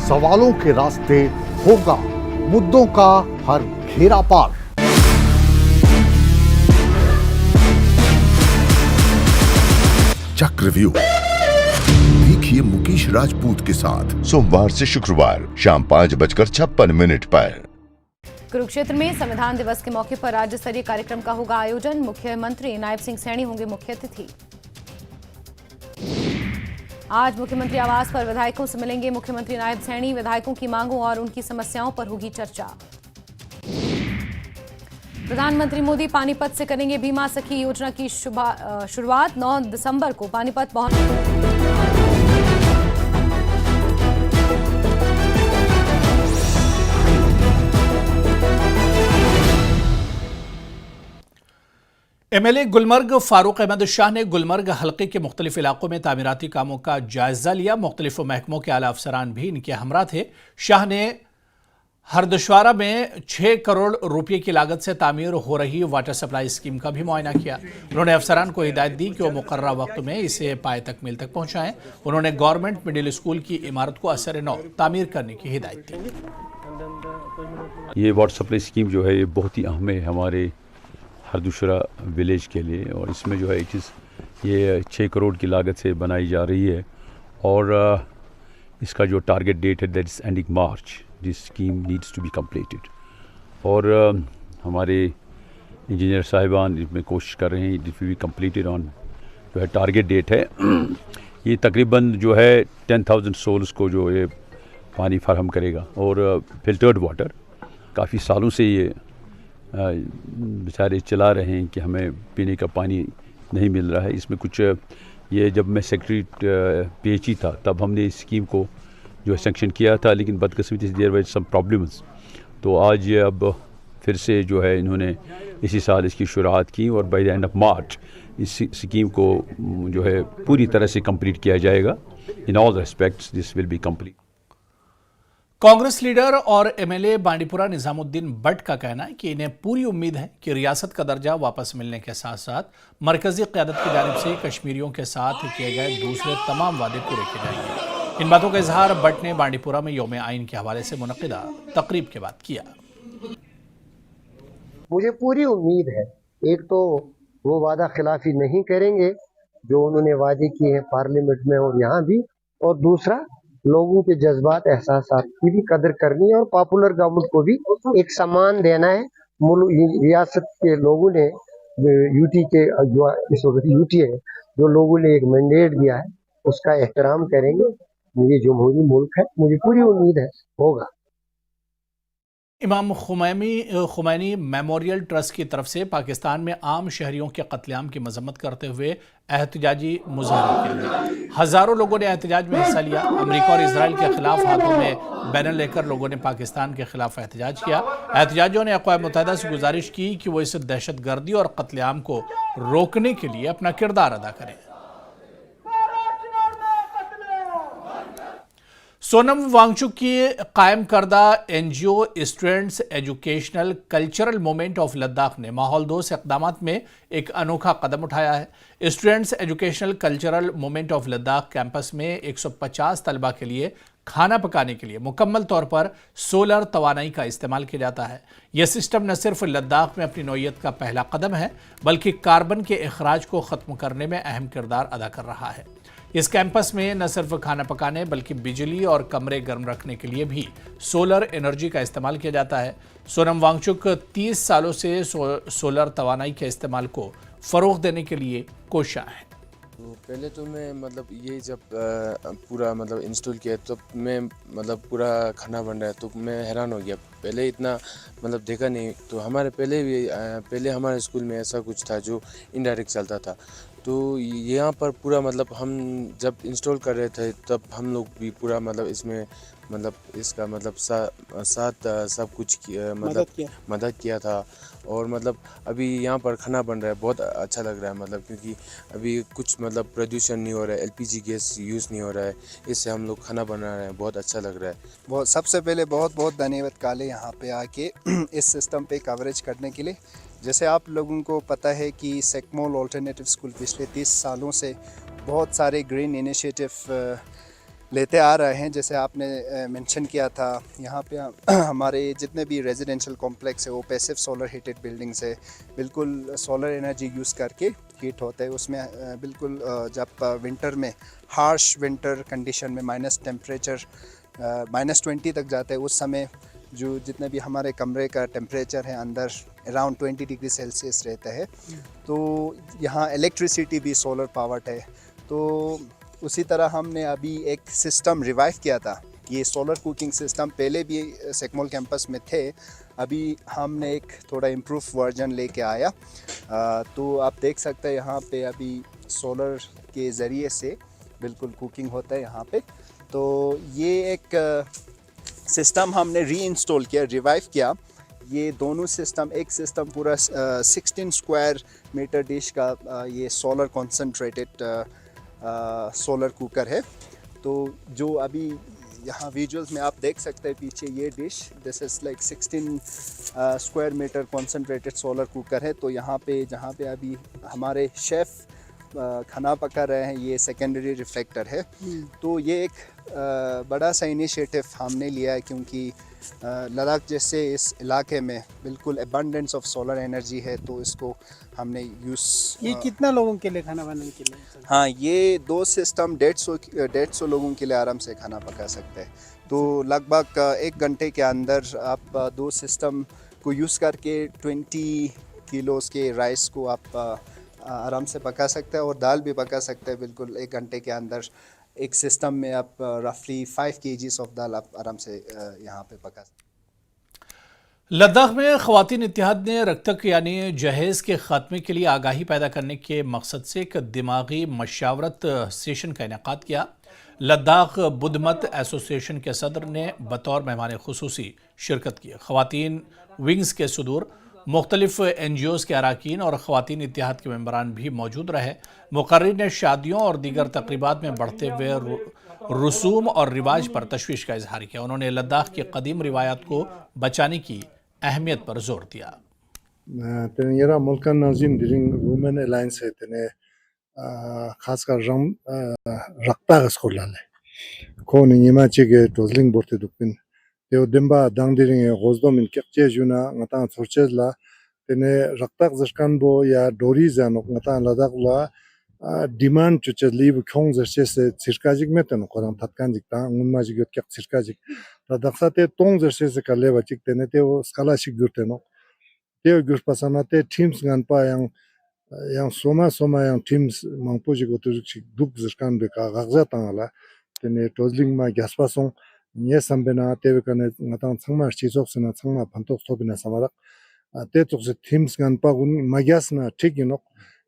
सवालों के रास्ते होगा मुद्दों का हर घेरा पार। चक्रव्यूह देखिए मुकेश राजपूत के साथ सोमवार से शुक्रवार शाम 5:56 पर। कुरुक्षेत्र में संविधान दिवस के मौके पर राज्य स्तरीय कार्यक्रम का होगा आयोजन। मुख्यमंत्री नायब सिंह सैनी होंगे मुख्य अतिथि। आज मुख्यमंत्री आवास पर विधायकों से मिलेंगे मुख्यमंत्री नायब सैनी। विधायकों की मांगों और उनकी समस्याओं पर होगी चर्चा। प्रधानमंत्री मोदी पानीपत से करेंगे भीमा सखी योजना की शुरुआत। 9 दिसंबर को पानीपत एमएलए गुलमर्ग फारूक अहमद शाह ने गुलमर्ग हलके के मुख्तलिफ इलाकों में तामीराती कामों का जायजा लिया। मुख्तलिफ महकमों के आला अफसरान भी इनके हमरा थे। शाह ने हरदशवारा में 6 करोड़ रुपए की लागत से तामीर हो रही वाटर सप्लाई स्कीम का भी मुआयना किया। उन्होंने अफसरान को हिदायत दी कि वो मुकर्ररा वक्त में इसे पाए तकमील तक पहुंचाएं। उन्होंने गवर्नमेंट मिडिल स्कूल की इमारत को असर नौ तामीर करने की हिदायत दी। ये वाटर सप्लाई स्कीम जो है ये बहुत ही अहम है हमारे हरदुशरा विलेज के लिए, और इसमें जो है ये 6 करोड़ की लागत से बनाई जा रही है और इसका जो टारगेट डेट है that is ending March. This scheme needs to be completed और हमारे इंजीनियर साहिबान इसमें कोशिश कर रहे हैं it will be completed on जो है टारगेट डेट है। ये तकरीबन जो है 10,000 सोल्स को जो ये पानी फराहम करेगा और फिल्टर्ड वाटर काफ़ी सालों से ये बेचारे चिल्ला रहे हैं कि हमें पीने का पानी नहीं मिल रहा है। इसमें कुछ ये जब मैं सेक्रेटरी PHE था तब हमने इस स्कीम को जो है सेंक्शन किया था, लेकिन बदकिस्मती से देयर वर सम प्रॉब्लम्स। तो आज ये अब फिर से जो है इन्होंने इसी साल इसकी शुरुआत की और by the end of March इस स्कीम को जो है पूरी तरह से कंप्लीट किया जाएगा। In all respects this will be complete. Congress leader और MLA बांडीपुरा निजामुद्दीन भट्ट का कहना है कि इन्हें पूरी उम्मीद है कि रियासत का दर्जा वापस मिलने के साथ साथ मरकजी क़यादत की जानिब से कश्मीरियों के साथ किए गए दूसरे तमाम वादे पूरे किए जाएंगे। इन बातों का इजहार भट्ट ने बांडीपुरा में यौम आइन के हवाले से मुनक़िदा तकरीब के बाद किया। मुझे पूरी उम्मीद है, एक तो वो वादा खिलाफी नहीं करेंगे जो उन्होंने वादे किए हैं पार्लियामेंट में और यहाँ भी, और दूसरा लोगों के जज्बात एहसासात की भी कदर करनी है और पॉपुलर गवर्नमेंट को भी एक सम्मान देना है। रियासत के लोगों ने यूटी के जो इस वक्त यूटी है, जो लोगों ने एक मैंडेट दिया है उसका एहतराम करेंगे। ये जमहूरी मुल्क है, मुझे पूरी उम्मीद है होगा। इमाम खुमैनी मेमोरियल ट्रस्ट की तरफ से पाकिस्तान में आम शहरियों के कत्लेआम की मजम्मत करते हुए एहतजाजी मुजाहरा किया गया। हजारों लोगों ने एहतजाज में हिस्सा लिया। अमेरिका और इजराइल के खिलाफ हाथों में बैनर लेकर लोगों ने पाकिस्तान के खिलाफ एहतजाज किया। एहतजाजियों ने अक़वाम मुत्तहिदा से गुजारिश की कि वो इस दहशतगर्दी और कत्लेआम को रोकने के लिए अपना किरदार अदा करें। सोनम वांगचुक की कायम करदा NGO students educational cultural movement of Ladakh ने माहौल दोस्त इक़दामात में एक अनोखा कदम उठाया है। Students educational cultural movement of Ladakh campus में 150 तलबा के लिए खाना पकाने के लिए मुकम्मल तौर पर सोलर तवानाई का इस्तेमाल किया जाता है। यह सिस्टम न सिर्फ लद्दाख में अपनी नौइयत का पहला कदम है, बल्कि कार्बन के अखराज को ख़त्म करने में अहम किरदार अदा कर रहा है। इस कैंपस में न सिर्फ खाना पकाने बल्कि बिजली और कमरे गर्म रखने के लिए भी सोलर एनर्जी का इस्तेमाल किया जाता है। सोनम वांगचुक 30 सालों से सोलर तवानाई के इस्तेमाल को फ़रोग़ देने के लिए कोशिश है। तो पहले तो मैं मतलब ये जब पूरा मतलब इंस्टॉल किया तो मैं मतलब पूरा खाना बन रहा है तो मैं हैरान हो गया। पहले इतना मतलब देखा नहीं। तो हमारे पहले हमारे स्कूल में ऐसा कुछ था जो इनडायरेक्ट चलता था। तो यहाँ पर पूरा मतलब हम जब इंस्टॉल कर रहे थे तब हम लोग भी पूरा मतलब इसमें मतलब इसका मतलब साथ सब कुछ मदद किया था। और मतलब अभी यहाँ पर खाना बन रहा है, बहुत अच्छा लग रहा है मतलब क्योंकि अभी कुछ मतलब प्रदूषण नहीं हो रहा है, LPG गैस यूज़ नहीं हो रहा है, इससे हम लोग खाना बना रहे हैं, बहुत अच्छा लग रहा है। सबसे पहले बहुत बहुत धन्यवाद काले यहाँ पे आके इस सिस्टम पे कवरेज करने के लिए। जैसे आप लोगों को पता है कि सेकमोल अल्टरनेटिव स्कूल पिछले 30 सालों से बहुत सारे ग्रीन इनिशिएटिव लेते आ रहे हैं। जैसे आपने मेंशन किया था, यहाँ पे हमारे जितने भी रेजिडेंशियल कॉम्प्लेक्स है वो पैसिव सोलर हीटेड बिल्डिंग्स है, बिल्कुल सोलर एनर्जी यूज़ करके हीट होता है। उसमें बिल्कुल जब विंटर में हार्श विंटर कंडीशन में माइनस टेम्परेचर -20 तक जाता है, उस समय जो जितने भी हमारे कमरे का टेम्परेचर है अंदर अराउंड 20 डिग्री सेल्सियस रहता है। तो यहाँ इलेक्ट्रिसिटी भी सोलर पावर्ड है। तो उसी तरह हमने अभी एक सिस्टम रिवाइव किया था। ये सोलर कुकिंग सिस्टम पहले भी सेकमोल कैंपस में थे, अभी हमने एक थोड़ा इम्प्रूव वर्जन लेके आया। तो आप देख सकते हैं यहाँ पे अभी सोलर के ज़रिए से बिल्कुल कुकिंग होता है यहाँ पे। तो ये एक सिस्टम हमने री इंस्टॉल किया, रिवाइव किया। ये दोनों सिस्टम, एक सिस्टम पूरा 16 स्क्वायर मीटर डिश का ये सोलर कॉन्सनट्रेटेड सोलर कुकर है। तो जो अभी यहाँ विजुअल्स में आप देख सकते हैं पीछे ये dish, this is like 16 square metre concentrated solar cooker है। तो यहाँ पे जहाँ पे अभी हमारे शेफ़ खाना पका रहे हैं, ये सेकेंडरी रिफ्लेक्टर है। तो ये एक बड़ा सा इनिशिएटिव हमने लिया है क्योंकि लद्दाख जैसे इस इलाके में बिल्कुल एबंडेंस ऑफ सोलर एनर्जी है, तो इसको हमने यूज़। ये कितना लोगों के लिए खाना बनाने के लिए? हाँ, ये 2 सिस्टम 150 लोगों के लिए आराम से खाना पका सकते हैं। तो लगभग 1 घंटे के अंदर आप 2 सिस्टम को यूज़ करके 20 किलोस के राइस को आप आराम से पका सकते हैं और दाल भी पका सकते हैं बिल्कुल 1 घंटे के अंदर। एक सिस्टम में आप रफली 5 kgs ऑफ दाल आप आराम से यहाँ पे पका सकते हैं। लद्दाख में ख्वातीन इत्तेहाद ने रक्तक यानी जहेज के खात्मे के लिए आगाही पैदा करने के मकसद से एक दिमागी मशावरत सेशन का इनेकाद किया। लद्दाख बुद्ध मत एसोसिएशन के सदर ने बतौर मेहमान खुसूसी शिरकत की। ख्वातीन विंग्स के सदूर, मुख्तलिफ NGOs के अराकीन और ख्वातीन इत्तेहाद के मेंबरान भी मौजूद रहे। मुकर्रिर ने शादियों और दीगर तकरीबात में बढ़ते हुए रसूम और रिवाज पर तशवीश का इजहार किया। उन्होंने लद्दाख की कदीम रिवायात को बचाने की अहमियत पर जोर दिया। तेरा मुल्क नाजिम डिरिंग वुमेन अलायंस है तेने खासकर रक्ता स्कूलाले को नियमा चेगे टोजलिंग बोर्ते दुपिन ते दिम्बा दांग डिरिंग गोजदो मिन केचे जुना ngata थोरचेला तेने रक्ता जशकान बो या डोरी जानो ngata लदाखला डिमांड चुचली बुखोंग जर्से से सिरकाजिक में तनो कोरां तत्कान जिकता उनमाजिक के सिरकाजिक लदाखसाते तोंग जर्से से कले बचिक तेने ते वो स्कॉलरशिप गुरतेनो ते गुर पसनाते teams गनपा yang soma yang teams mangpoji go tuzik duk zirkan be ka gagza tangala tene tozling ma gaspa song nye sambena tebe kane ngatang changma chizok sena changma pantok sobina samara te tukse teams gan pa gun magyasna ठीक ino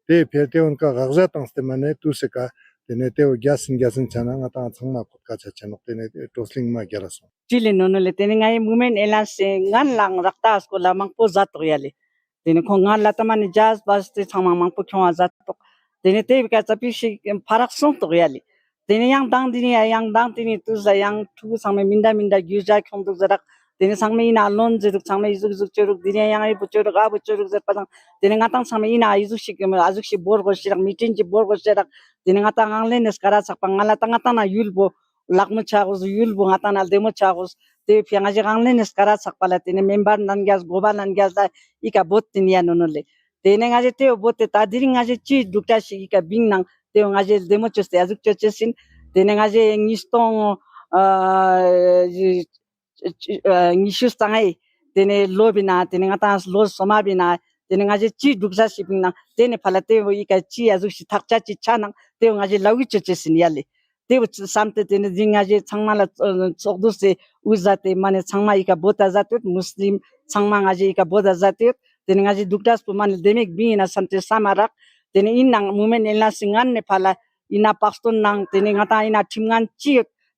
te phete unka gagza tangste mane tuse ka tene te gyasin chana ngatang changma ka chachano tene tozling ma gyaraso chile nono le tene ngai movement elas ngan lang rakta sko la mangpo zat yale tene khongan la tamani jazz bas te chama mangpo khwa zat tene te ka chapi shi farak song to yale tene yang dang dini tu za yang tu sangme minda gyuja khong tu zarak tene sangme ina lon zuruk sangme izuk churuk dini yang ai buchuruk zat padang tene ngatang sangme ina izuk shi bor go shirak meeting ji bor go shirak tene ngatang angle nes kara sakpang ngala tanga yulbo lakmu chagos yulbo ngatang al demo chagos te phianga je angle nes kara sakpala tene member nan gas goba nan gas da ika bot tinia nonole tene ngaje te bot ta diri ngaje chi dukta shi ika bing nang te ngaje demo choste azuk chochesin tene ngaje ngistong ngishus tangai tene lobina tene ngata lo somabina tene ngaje chi duksa shi bing nang tene phala te ika chi azuk shi thakcha chi chanang te ngaje lawi chochesin yale te samte tene jingaje changmala chogdu se uzate mane changma ika bota zatut muslim changma ngaje ika bota zatut tene ngaje duktas pu mane demek bina samte samarak tene inang mumen elna singan ne phala ina paston nang tene ngata ina timngan chi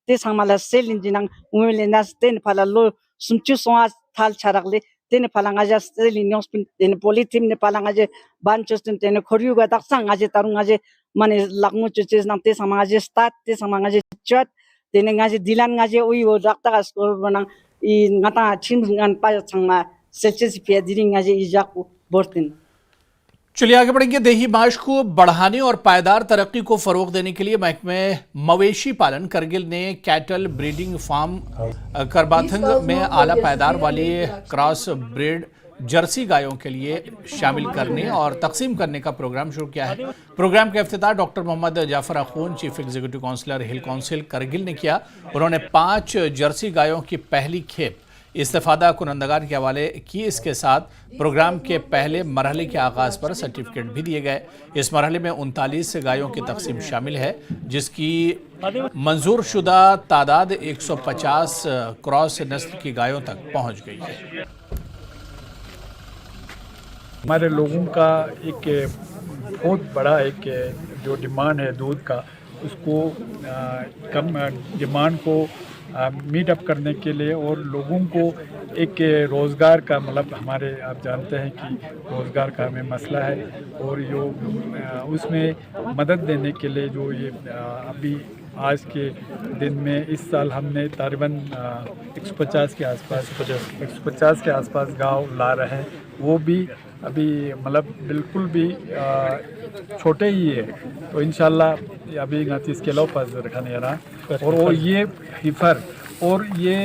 te changmala selin jinang mumen elna ten phala lo sumchu soa thal charakle tene phala ngaje selin nyos tene politim ne phala ngaje banchostin tene khoriu ga daksang ngaje tarung ngaje mane lakmu chuches nang te samaje start te samaje chat tene ngaje dilan ngaje ui wo rakta ga skor banang I ngata chim ngan pa changma सेचेस पे दिरिंगा जे इजाकु बोर्तिन। चलिए आगे बढ़ेंगे। देही माश को बढ़ाने और पायदार तरक्की को फरोग देने के लिए महकमे मवेशी पालन करगिल ने कैटल ब्रीडिंग फार्म करबाथंग में आला पायदार वाली क्रॉस ब्रीड जर्सी गायों के लिए शामिल करने और तकसीम करने का प्रोग्राम शुरू किया है। प्रोग्राम का इफ्तिताह doctor Mohammad Jafar Akhoon, chief executive councillor hill council Kargil ने किया। उन्होंने 5 जर्सी गायों की पहली खेप इस्तेफादा कुनंदगार के हवाले की। इसके साथ प्रोग्राम के पहले मरहले के आगाज़ पर सर्टिफिकेट भी दिए गए। इस मरहले में 39 गायों की तकसीम शामिल है, जिसकी मंजूर शुदा तादाद 150 क्रॉस नस्ल की गायों तक पहुंच गई है। हमारे लोगों का एक बहुत बड़ा एक जो डिमांड है दूध का, उसको कम डिमांड को मीट अप करने के लिए और लोगों को एक रोज़गार का मतलब हमारे आप जानते हैं कि रोज़गार का हमें मसला है और जो उसमें मदद देने के लिए जो ये अभी आज के दिन में इस साल हमने तकरीबन 150 के आसपास गाँव ला रहे हैं। वो भी अभी मतलब बिल्कुल भी छोटे ही है, तो इंशाल्लाह अभी गाती के पास रखने रहा और वो ये हिफर और ये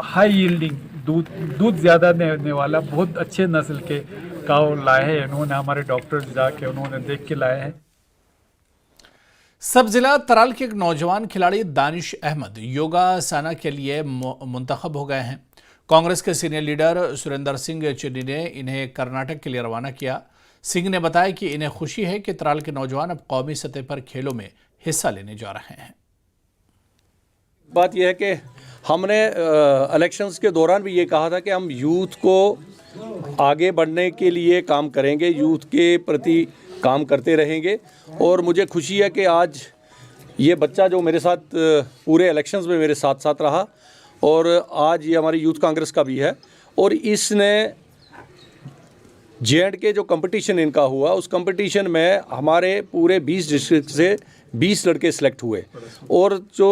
हाई यील्डिंग दूध ज़्यादा देने वाला बहुत अच्छे नस्ल के काऊ लाए हैं। इन्होंने हमारे डॉक्टर जाके उन्होंने देख के लाए हैं। सब जिला तराल के एक नौजवान खिलाड़ी दानिश अहमद योगा साना के लिए मुंतखब हो गए हैं। कांग्रेस के सीनियर लीडर सुरेंद्र सिंह चिन्नी ने इन्हें कर्नाटक के लिए रवाना किया। सिंह ने बताया कि इन्हें खुशी है कि तराल के नौजवान अब कौमी सतह पर खेलों में हिस्सा लेने जा रहे हैं। बात यह है कि हमने इलेक्शंस के दौरान भी ये कहा था कि हम यूथ को आगे बढ़ने के लिए काम करेंगे, यूथ के प्रति काम करते रहेंगे। और मुझे खुशी है कि आज ये बच्चा जो मेरे साथ पूरे इलेक्शंस में मेरे साथ साथ रहा और आज ये हमारी यूथ कांग्रेस का भी है और इसने J&K जो कंपटीशन इनका हुआ उस कंपटीशन में हमारे पूरे 20 डिस्ट्रिक्ट से 20 लड़के सेलेक्ट हुए और जो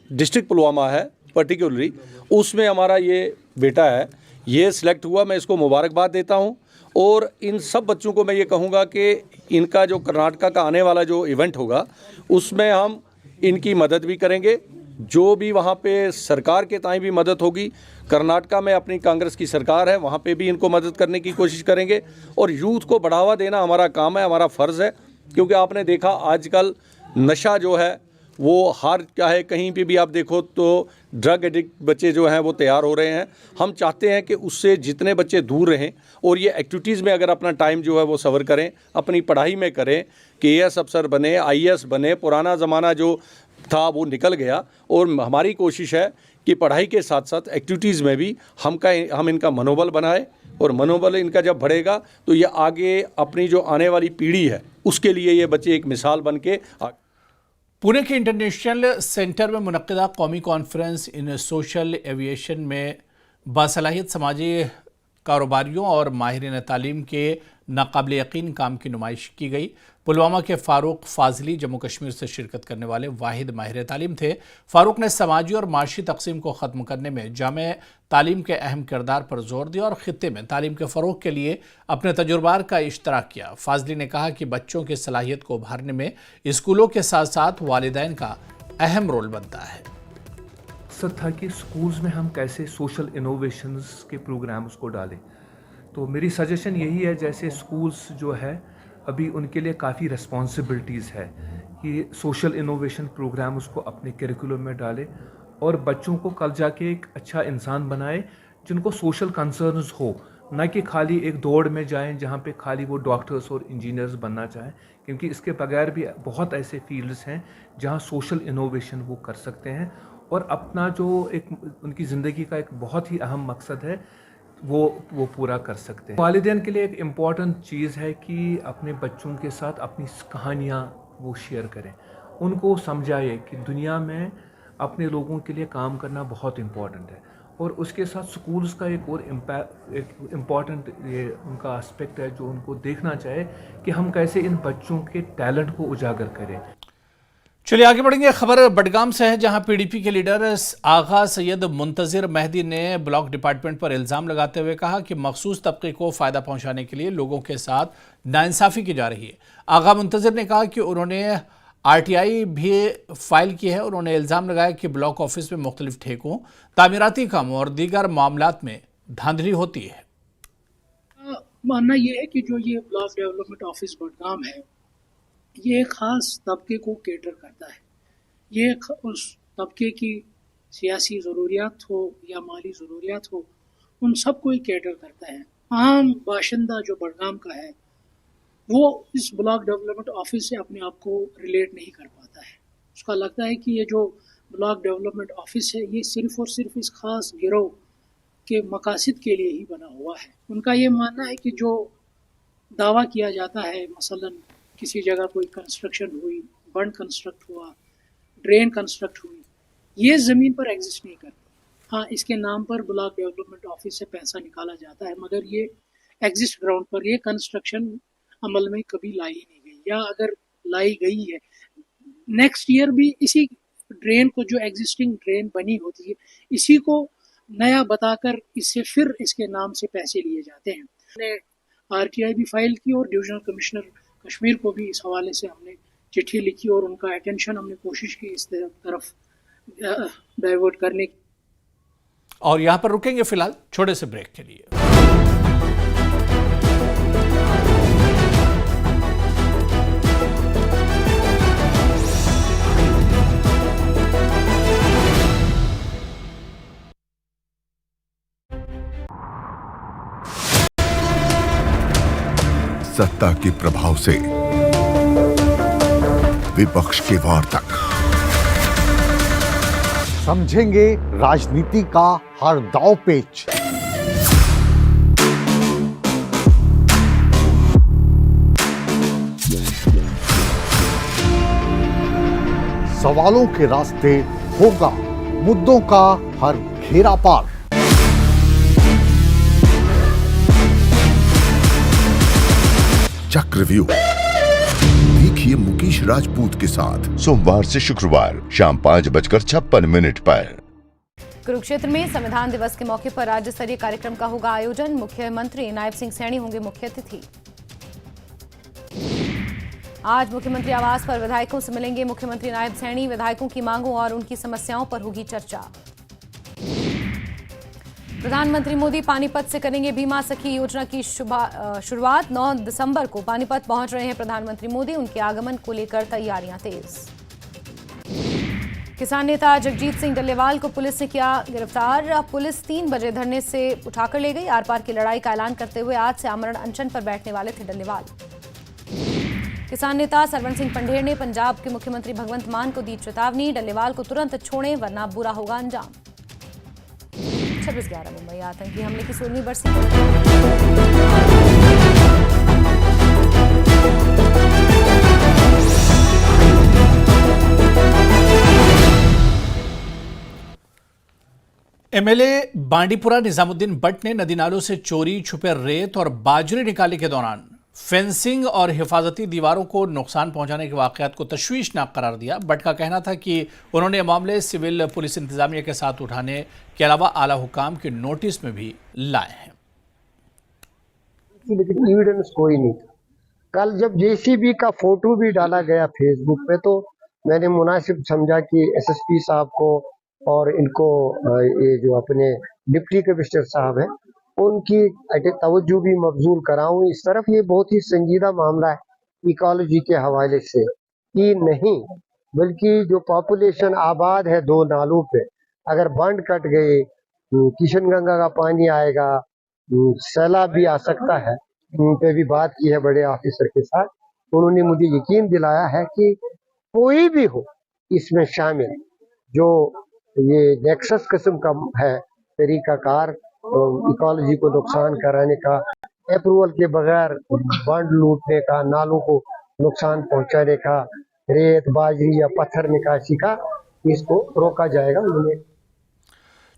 डिस्ट्रिक्ट पुलवामा है पर्टिकुलरली उसमें हमारा ये बेटा है, ये सिलेक्ट हुआ। मैं इसको मुबारकबाद देता हूँ और इन सब बच्चों को मैं ये कहूँगा कि इनका जो कर्नाटका का आने वाला जो इवेंट होगा उसमें हम इनकी मदद भी करेंगे, जो भी वहाँ पे सरकार के ताईं भी मदद होगी। कर्नाटका में अपनी कांग्रेस की सरकार है, वहाँ पे भी इनको मदद करने की कोशिश करेंगे और यूथ को बढ़ावा देना हमारा काम है, हमारा फ़र्ज़ है। क्योंकि आपने देखा आजकल नशा जो है वो हर चाहे कहीं पे भी आप देखो तो ड्रग एडिक्ट बच्चे जो हैं वो तैयार हो रहे हैं। हम चाहते हैं कि उससे जितने बच्चे दूर रहें और ये एक्टिविटीज़ में अगर अपना टाइम जो है वो सवर करें, अपनी पढ़ाई में करें कि AS अफसर बने, IAS बने। पुराना ज़माना जो था वो निकल गया और हमारी कोशिश है कि पढ़ाई के साथ साथ एक्टिविटीज़ में भी हम इनका मनोबल बनाएं और मनोबल इनका जब बढ़ेगा तो ये आगे अपनी जो आने वाली पीढ़ी है उसके लिए ये बच्चे एक मिसाल बन के पुणे के इंटरनेशनल सेंटर में मुनक्किदा कौमी कॉन्फ्रेंस इन सोशल एविएशन में बासलाहियत समाजी कारोबारियों और माहिरीन तालीम के नाकाबिल यकीन काम की नुमाइश की गई। पुलवामा के फारूक फाजली जम्मू कश्मीर से शिरकत करने वाले वाहिद माहिर तालीम थे। फारूक ने समाजी और माशी तकसीम को ख़त्म करने में जामे तालीम के अहम किरदार पर जोर दिया और ख़ित्ते में तालीम के फ़रोग़ के लिए अपने तजुर्बात का इश्तराक किया। फाजली ने कहा कि बच्चों की सलाहियत को उभारने में स्कूलों के साथ साथ वालिदैन का अहम रोल बनता है। मकसद था कि स्कूल्स में हम कैसे सोशल इनोवेशंस के प्रोग्राम्स को डालें। तो मेरी सजेशन यही है, जैसे स्कूल्स जो है अभी उनके लिए काफ़ी रिस्पॉन्सिबिलिटीज़ है कि सोशल इनोवेशन प्रोग्राम उसको अपने करिकुलम में डालें और बच्चों को कल जाके एक अच्छा इंसान बनाए जिनको सोशल कंसर्न्स हो, न कि खाली एक दौड़ में जाएं जहाँ पे खाली वो डॉक्टर्स और इंजीनियर्स बनना चाहें। क्योंकि इसके बगैर भी बहुत ऐसे फील्ड्स हैं जहाँ सोशल इनोवेशन वो कर सकते हैं और अपना जो एक उनकी ज़िंदगी का एक बहुत ही अहम मकसद है वो पूरा कर सकते हैं। वालिदैन के लिए एक इम्पॉर्टेंट चीज़ है कि अपने बच्चों के साथ अपनी कहानियाँ वो शेयर करें, उनको समझाए कि दुनिया में अपने लोगों के लिए काम करना बहुत इम्पॉर्टेंट है। और उसके साथ स्कूल्स का एक और इम्पॉर्टेंट ये उनका एस्पेक्ट है जो उनको देखना चाहे कि हम कैसे इन बच्चों के टैलेंट को उजागर करें। चलिए आगे बढ़ेंगे। खबर बडगाम से है, जहां PDP के लीडर आगा सैयद मुंतजिर मेहदी ने ब्लॉक डिपार्टमेंट पर इल्ज़ाम लगाते हुए कहा कि मखसूस तबके को फ़ायदा पहुंचाने के लिए लोगों के साथ नाइंसाफ़ी की जा रही है। आगा मुंतजिर ने कहा कि उन्होंने RTI भी फाइल की है। उन्होंने इल्ज़ाम लगाया कि ब्लॉक ऑफिस में मुख्तलिफ ठेकों, तामीराती कामों और दीगर मामलात में धांधली होती है। मानना यह है कि जो ये ब्लॉक डेवलपमेंट ऑफिस बडगाम है ये एक ख़ास तबके को केटर करता है। ये उस तबके की सियासी ज़रूरियात हो या माली ज़रूरियात हो, उन सब को ही केटर करता है। आम बाशिंदा जो बडगाम का है वो इस ब्लॉक डेवलपमेंट ऑफिस से अपने आप को रिलेट नहीं कर पाता है। उसका लगता है कि ये जो ब्लॉक डेवलपमेंट ऑफिस है ये सिर्फ़ और सिर्फ इस ख़ास गिरोह के मकासद के लिए ही बना हुआ है। उनका ये मानना है कि जो दावा किया जाता है, मसलन किसी जगह कोई कंस्ट्रक्शन हुई, बंड कंस्ट्रक्ट हुआ, ड्रेन कंस्ट्रक्ट हुई, ये ज़मीन पर एग्जिस्ट नहीं करती। हाँ, इसके नाम पर ब्लॉक डेवलपमेंट ऑफिस से पैसा निकाला जाता है, मगर ये एग्जिस्ट ग्राउंड पर ये कंस्ट्रक्शन अमल में कभी लाई ही नहीं गई, या अगर लाई गई है नेक्स्ट ईयर भी इसी ड्रेन को, जो एग्जिस्टिंग ड्रेन बनी होती है, इसी को नया बताकर इससे फिर इसके नाम से पैसे लिए जाते हैं। हमने RTI भी फाइल की और डिविजनल कमिश्नर कश्मीर को भी इस हवाले से हमने चिट्ठी लिखी और उनका अटेंशन हमने कोशिश की इस तरफ डाइवर्ट करने की। और यहाँ पर रुकेंगे फिलहाल छोटे से ब्रेक के लिए। सत्ता के प्रभाव से विपक्ष के वार तक, समझेंगे राजनीति का हर दांव पेच। सवालों के रास्ते होगा मुद्दों का हर घेरा पार। चक्रव्यूह देखिए मुकेश राजपूत के साथ सोमवार से शुक्रवार शाम 5:56 पर। कुरुक्षेत्र में संविधान दिवस के मौके पर राज्य स्तरीय कार्यक्रम का होगा आयोजन। मुख्यमंत्री नायब सिंह सैनी होंगे मुख्य अतिथि। आज मुख्यमंत्री आवास पर विधायकों से मिलेंगे मुख्यमंत्री नायब सैनी। विधायकों की मांगों और उनकी समस्याओं पर होगी चर्चा। प्रधानमंत्री मोदी पानीपत से करेंगे भीमा सखी योजना की शुरुआत। 9 दिसंबर को पानीपत पहुंच रहे हैं प्रधानमंत्री मोदी। उनके आगमन को लेकर तैयारियां तेज। किसान नेता जगजीत सिंह डल्लेवाल को पुलिस ने किया गिरफ्तार। पुलिस 3 बजे धरने से उठाकर ले गई। आर पार की लड़ाई का ऐलान करते हुए आज से आमरण अनशन पर बैठने वाले थे डल्लेवाल। किसान नेता सरवण सिंह पंढेर ने पंजाब के मुख्यमंत्री भगवंत मान को दी चेतावनी। डल्लेवाल को तुरंत छोड़ें वरना बुरा होगा अंजाम। 26/11 मुंबई आतंकी हमले की 16वीं बरसी। एमएलए बांडीपुरा निजामुद्दीन बट ने नदी नालों से चोरी, छुपे रेत और बाजरे निकालने के दौरान फेंसिंग और हिफाजती दीवारों को नुकसान पहुंचाने के वाकयात को तशवीशनाक करार दिया। बट का कहना था कि उन्होंने ये मामले सिविल पुलिस इंतजामिया के साथ उठाने के अलावा आला हुकाम के नोटिस में भी लाए हैं। लेकिन एविडेंस कोई नहीं था। कल जब जेसीबी का फोटो भी डाला गया फेसबुक पे तो मैंने मुनासिब समझा कि एसएसपी साहब को और इनको ये जो अपने डिप्टी कमिश्नर साहब हैं उनकी तवज्जो भी मबजूल कराऊं इस तरफ। ये बहुत ही संजीदा मामला है इकोलॉजी के हवाले से कि नहीं, बल्कि जो पॉपुलेशन आबाद है 2 नालों पे, अगर बंद कट गए किशन गंगा का पानी आएगा, सैलाब भी आ सकता है। उन पे भी बात की है बड़े ऑफिसर के साथ। उन्होंने मुझे यकीन दिलाया है कि कोई भी हो इसमें शामिल जो ये नेक्सस किस्म का है तरीकाकार इकोलॉजी को नुकसान कराने का, अप्रूवल के बगैर बंड लूटने का, नालों को नुकसान पहुंचाने का, रेत, बाजरी या पत्थर निकासी का, इसको रोका जाएगा। उन्होंने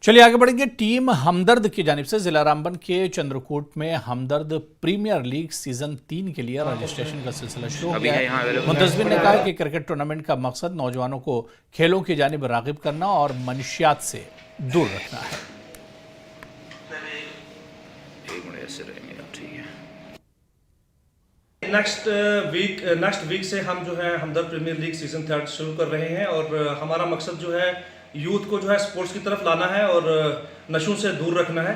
चलिए आगे बढ़ेंगे। टीम हमदर्द की जानिब से जिला रामबन के चंद्रकूट में हमदर्द प्रीमियर लीग सीजन 3 के लिए रजिस्ट्रेशन का सिलसिला शुरू हो गया है। मुंतजमिन ने कहा कि क्रिकेट टूर्नामेंट का मकसद नौजवानों को खेलों की जानिब रागिब करना और मनशियात से दूर रखना है। नेक्स्ट वीक से हम जो है हमदर्द प्रीमियर लीग सीजन 3 शुरू कर रहे हैं और हमारा मकसद जो है यूथ को जो है स्पोर्ट्स की तरफ लाना है और नशों से दूर रखना है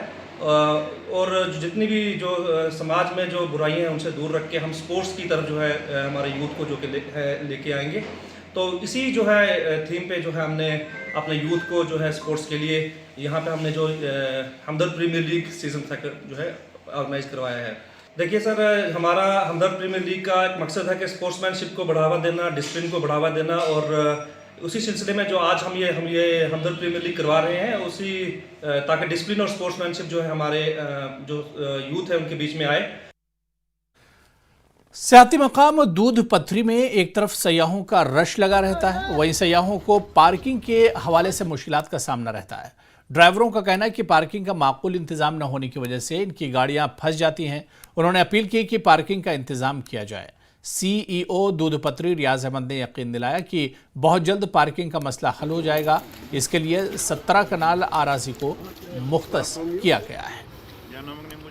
और जितनी भी जो समाज में जो बुराइयां हैं उनसे दूर रख के हम स्पोर्ट्स की तरफ जो है हमारे यूथ को जो कि लेके आएंगे। तो इसी जो है थीम पे जो है हमने अपने यूथ को जो है स्पोर्ट्स के लिए यहाँ पे हमने जो हमदर्द प्रीमियर लीग सीजन 3 जो है ऑर्गेनाइज करवाया है। देखिए सर, हमारा हमदर्द प्रीमियर लीग का एक मकसद है कि स्पोर्ट्समैनशिप को बढ़ावा देना, डिसिप्लिन को बढ़ावा देना और उसी सिलसिले में जो आज हम ये हमदर्द प्रीमियर लीग करवा रहे हैं उसी ताकि डिसिप्लिन और स्पोर्ट्समैनशिप जो है हमारे जो यूथ है उनके बीच में आए। सियाती मकाम दूध पथरी में एक तरफ सयाहों का रश लगा रहता है, वहीं सयाहों को पार्किंग के हवाले से मुश्किलात का सामना रहता है। ड्राइवरों का कहना है कि पार्किंग का माकूल इंतजाम न होने की वजह से इनकी गाड़ियां फंस जाती हैं। उन्होंने अपील की कि पार्किंग का इंतजाम किया जाए। सीईओ दूधपत्री रियाज अहमद ने यकीन दिलाया कि बहुत जल्द पार्किंग का मसला हल हो जाएगा। इसके लिए 17 कनाल आराजी को मुख्तस किया गया है।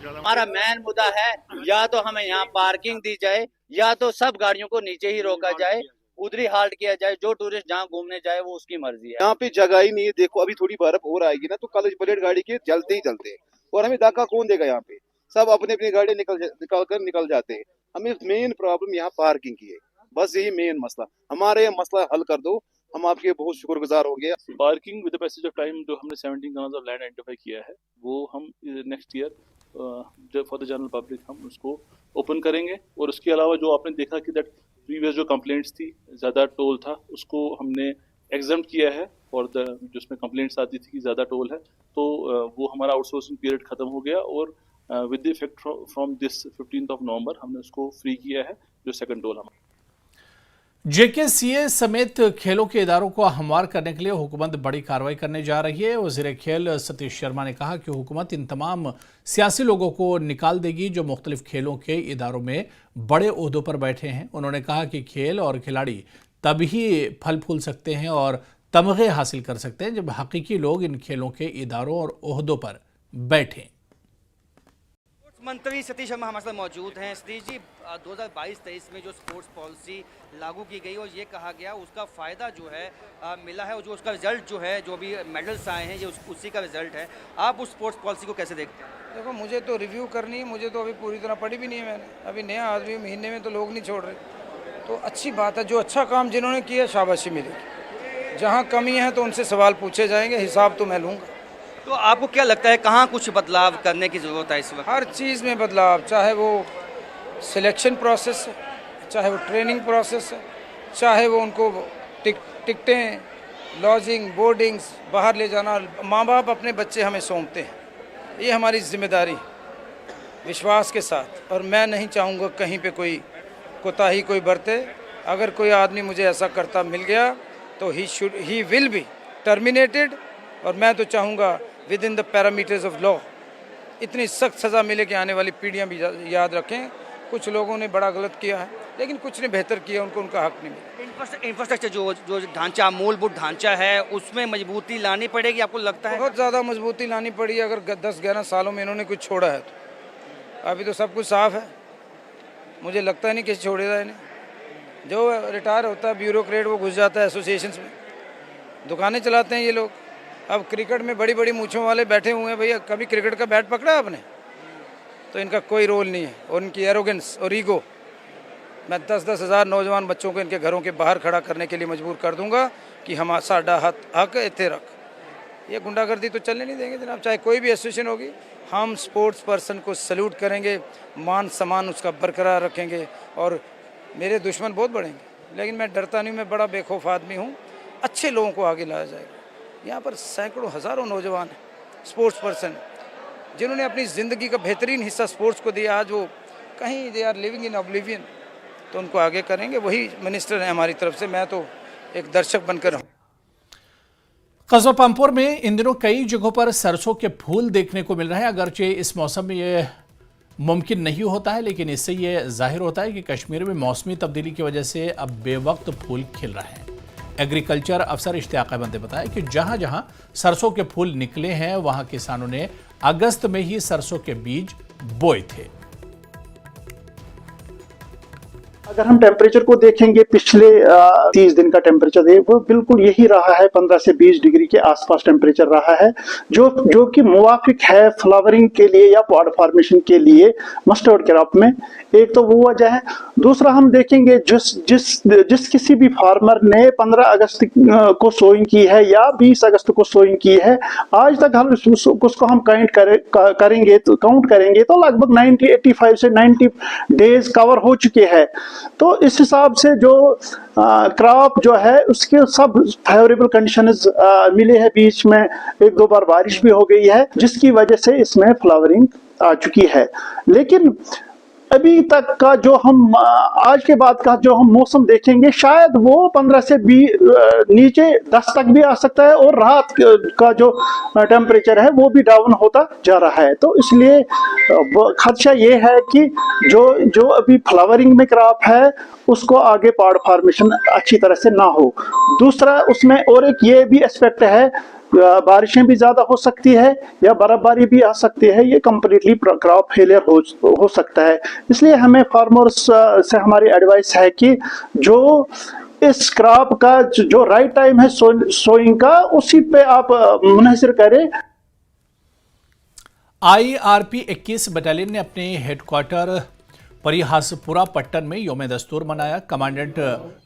हमारा मेन मुद्दा है या तो हमें यहाँ पार्किंग दी जाए या तो सब गाड़ियों को नीचे ही रोका जाए, उधर ही हाल्ट किया जाए। जो टूरिस्ट जहाँ घूमने जाए वो उसकी मर्जी है। यहाँ पे जगह ही नहीं है। देखो अभी थोड़ी बर्फ और आएगी ना तो कॉलेज प्लेट गाड़ी के चलते ही चलते और हमें धक्का कौन देगा। यहाँ पे सब अपने अपनी गाड़ी निकल जाते हैं। हमें मेन प्रॉब्लम यहाँ पार्किंग की है, बस यही मेन मसला। हमारे ये मसला हल कर दो, हम आपके बहुत शुक्रगुजार होंगे। Parking with the passage of time जो हमने 17 कनाल्स ऑफ लैंड आइडेंटिफाई किया है वो हम next year for the general public हम उसको ओपन करेंगे। और उसके अलावा जो आपने देखा कि दैट प्रीवियस जो कंप्लेंट्स थी ज़्यादा टोल था उसको हमने एग्जम्प्ट किया है और जिसमें कंप्लेंट्स आती थी कि ज़्यादा टोल है, तो वो हमारा आउटसोर्सिंग पीरियड ख़त्म हो गया और with the effect from this 15 नवंबर हमने उसको फ्री किया है, जो सेकंड टोल हमारा। जेकेसीए समेत खेलों के इदारों को हमवार करने के लिए हुकूमत बड़ी कार्रवाई करने जा रही है। वज़ीर खेल सतीश शर्मा ने कहा कि हुकूमत इन तमाम सियासी लोगों को निकाल देगी जो मुख्तलिफ खेलों के इदारों में बड़े ओहदों पर बैठे हैं। उन्होंने कहा कि खेल और खिलाड़ी तभी फल फूल सकते हैं और तमगे हासिल कर सकते हैं जब हकीकी लोग इन खेलों के इदारों और ओहदों पर बैठें। मंत्री सतीश शर्मा हमारे साथ मौजूद हैं। सतीश जी, 2022-23 में जो स्पोर्ट्स पॉलिसी लागू की गई और ये कहा गया उसका फ़ायदा जो है मिला है और जो उसका रिजल्ट जो है, जो भी मेडल्स आए हैं, ये उसी का रिजल्ट है। आप उस स्पोर्ट्स पॉलिसी को कैसे देखते हैं? देखो, मुझे तो रिव्यू करनी है, मुझे तो अभी पूरी तरह पढ़ी भी नहीं है मैंने। अभी नया आदमी, महीने में तो लोग नहीं छोड़ रहे, तो अच्छी बात है। जो अच्छा काम जिन्होंने किया शाबाशी मिलेगी, जहाँ कमी है तो उनसे सवाल पूछे जाएंगे, हिसाब तो मैं लूँगा। तो आपको क्या लगता है कहाँ कुछ बदलाव करने की ज़रूरत है इस वक्त? हर चीज़ में बदलाव, चाहे वो सिलेक्शन प्रोसेस है, चाहे वो ट्रेनिंग प्रोसेस है, चाहे वो उनको टिकटें, लॉजिंग, बोर्डिंग्स, बाहर ले जाना। माँ बाप अपने बच्चे हमें सौंपते हैं, ये हमारी जिम्मेदारी विश्वास के साथ, और मैं नहीं चाहूँगा कहीं पे कोई कोताही कोई बरते। अगर कोई आदमी मुझे ऐसा करता मिल गया तो ही विल बी टर्मिनेटेड, और मैं तो चाहूँगा with in the parameters of law इतनी सख्त सज़ा मिले कि आने वाली पीढ़ियाँ भी याद रखें। कुछ लोगों ने बड़ा गलत किया है, लेकिन कुछ ने बेहतर किया, उनको उनका हक नहीं मिला। इंफ्रास्ट्रक्चर जो ढांचा, मूलभूत ढांचा है, उसमें मजबूती लानी पड़ेगी, आपको लगता है? बहुत ज़्यादा मजबूती लानी पड़ी। अगर 10-11 सालों में इन्होंने कुछ छोड़ा है तो अभी तो सब कुछ साफ़ है। मुझे लगता नहीं किसी छोड़ेगा इन्हें। जो रिटायर होता है ब्यूरोक्रेट, वो घुस जाता है एसोसिएशंस में, दुकानें चलाते हैं ये लोग। अब क्रिकेट में बड़ी बड़ी मूँछों वाले बैठे हुए हैं। भैया, कभी क्रिकेट का बैट पकड़ा आपने? तो इनका कोई रोल नहीं है, और इनकी एरोगेंस और ईगो। मैं 10-10 हज़ार नौजवान बच्चों को इनके घरों के बाहर खड़ा करने के लिए मजबूर कर दूंगा कि हम साडा हक इत्थे रख। ये गुंडागर्दी तो चलने नहीं देंगे जनाब, चाहे कोई भी एसोसिएशन होगी। हम स्पोर्ट्स पर्सन को सल्यूट करेंगे, मान सम्मान उसका बरकरार रखेंगे, और मेरे दुश्मन बहुत बढ़ेंगे, लेकिन मैं डरता नहीं। मैं बड़ा बेखौफ आदमी हूँ। अच्छे लोगों को आगे लाया जाएगा। यहाँ पर सैकड़ों हज़ारों नौजवान स्पोर्ट्स पर्सन जिन्होंने अपनी ज़िंदगी का बेहतरीन हिस्सा स्पोर्ट्स को दिया, आज वो कहीं they are living in oblivion, तो उनको आगे करेंगे। वही मिनिस्टर है हमारी तरफ से, मैं तो एक दर्शक बनकर हूँ। कस्बा पामपुर में इन दिनों कई जगहों पर सरसों के फूल देखने को मिल रहे हैं। अगरचे इस मौसम में ये मुमकिन नहीं होता है, लेकिन इससे ये जाहिर होता है कि कश्मीर में मौसमी तब्दीली की वजह से अब बेवक्त फूल खिल रहे हैं। एग्रीकल्चर अफसर इश्तियाक अहमद ने बताया कि जहां जहां सरसों के फूल निकले हैं वहां किसानों ने अगस्त में ही सरसों के बीज बोए थे। अगर हम टेम्परेचर को देखेंगे, पिछले 30 दिन का टेम्परेचर है वो बिल्कुल यही रहा है, 15 से 20 डिग्री के आसपास टेम्परेचर रहा है, जो कि मुवाफिक है फ्लावरिंग के लिए या पॉड फॉर्मेशन के लिए मस्टर्ड क्रॉप में। एक तो वो वजह है। दूसरा हम देखेंगे जिस किसी भी फार्मर ने 15 अगस्त को सोइंग की है या 20 अगस्त को सोइंग की है, आज तक हम उसको हम काउंट करेंगे तो लगभग 85 से 90 डेज कवर हो चुके हैं। तो इस हिसाब से जो क्रॉप जो है उसके सब फेवरेबल कंडीशंस मिले हैं। बीच में 1-2 बार बारिश भी हो गई है, जिसकी वजह से इसमें फ्लावरिंग आ चुकी है। लेकिन अभी तक का जो हम आज के बाद का जो हम मौसम देखेंगे, शायद वो 15 से 20 नीचे 10 तक भी आ सकता है, और रात का जो टेम्परेचर है वो भी डाउन होता जा रहा है। तो इसलिए खदशा ये है कि जो अभी फ्लावरिंग में क्रॉप है उसको आगे पॉड फॉर्मेशन अच्छी तरह से ना हो। दूसरा उसमें और एक ये भी एस्पेक्ट है, बारिशें भी ज्यादा हो सकती है या बर्फबारी भी आ सकती है, ये कंप्लीटली क्रॉप फेलियर हो सकता है। इसलिए हमें फार्मर्स से हमारी एडवाइस है कि जो इस क्रॉप का जो राइट टाइम है सोइंग का, उसी पे आप मुनहसर करें। IRP 21 बटालियन ने अपने हेडक्वार्टर परिहासपुरा पट्टन में यौम दस्तूर मनाया। कमांडेंट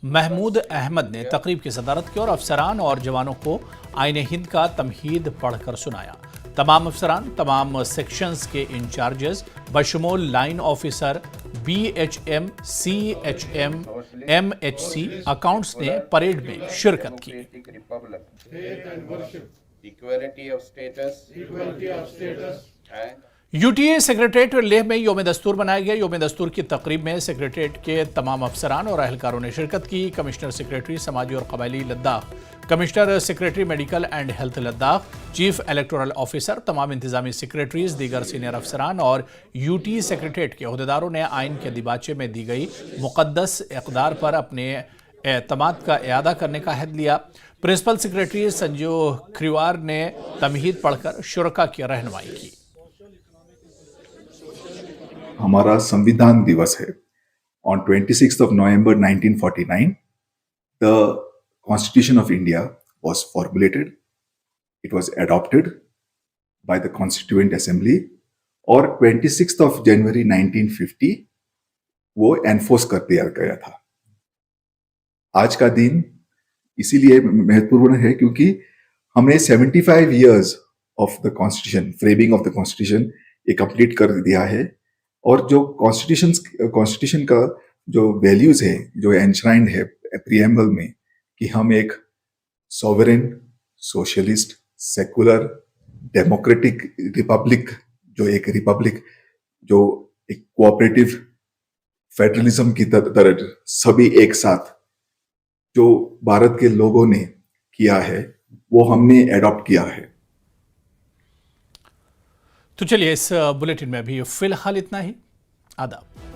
महमूद अहमद ने तकरीब की सदारत की और अफसरान और जवानों को आईन हिंद का तमहीद पढ़कर सुनाया। तमाम अफसरान, तमाम सेक्शंस के इंचार्जेस बशमूल line officer, BHM, CHM, MHC accounts ने परेड में शिरकत की। यूटीए सेक्रेटरीट लेह में योम दस्तूर मनाया गया। योम दस्तूर की तकरीब में सेक्रेटरीट के तमाम अफसरान और अहलकारों ने शिरकत की। कमिश्नर सेक्रेटरी समाजी और कबायली Ladakh, commissioner secretary medical and health Ladakh, chief electoral officer, तमाम इंतजामी सेक्रेटरीज, दीगर सीनियर अफसरान और यूटी सेक्रेटरीट के अहदेदारों ने आइन के दिबाचे में दी गई मुकद्दस इक़दार पर अपने एतमाद का इयादा करने का अहद लिया। प्रिंसिपल सेक्रेटरी संजू खरीवार ने तमहीद पढ़कर शुरका की रहनुमाई की। हमारा संविधान दिवस है। On 26th of November 1949, the Constitution of India was formulated. It was adopted by the Constituent Assembly और 26th of January 1950 वो एनफोर्स कर दिया गया था। आज का दिन इसीलिए महत्वपूर्ण है क्योंकि हमने 75 years of the Constitution, framing of the Constitution ये कंप्लीट कर दिया है। और जो कॉन्स्टिट्यूशन का जो वैल्यूज है, जो एनश्राइंड है प्रीएम्बल में, कि हम एक sovereign, socialist, secular, democratic Republic, जो एक कोऑपरेटिव फेडरलिज्म की तरह सभी एक साथ जो भारत के लोगों ने किया है वो हमने एडॉप्ट किया है। तो चलिए इस बुलेटिन में अभी फिलहाल इतना ही। आदाब।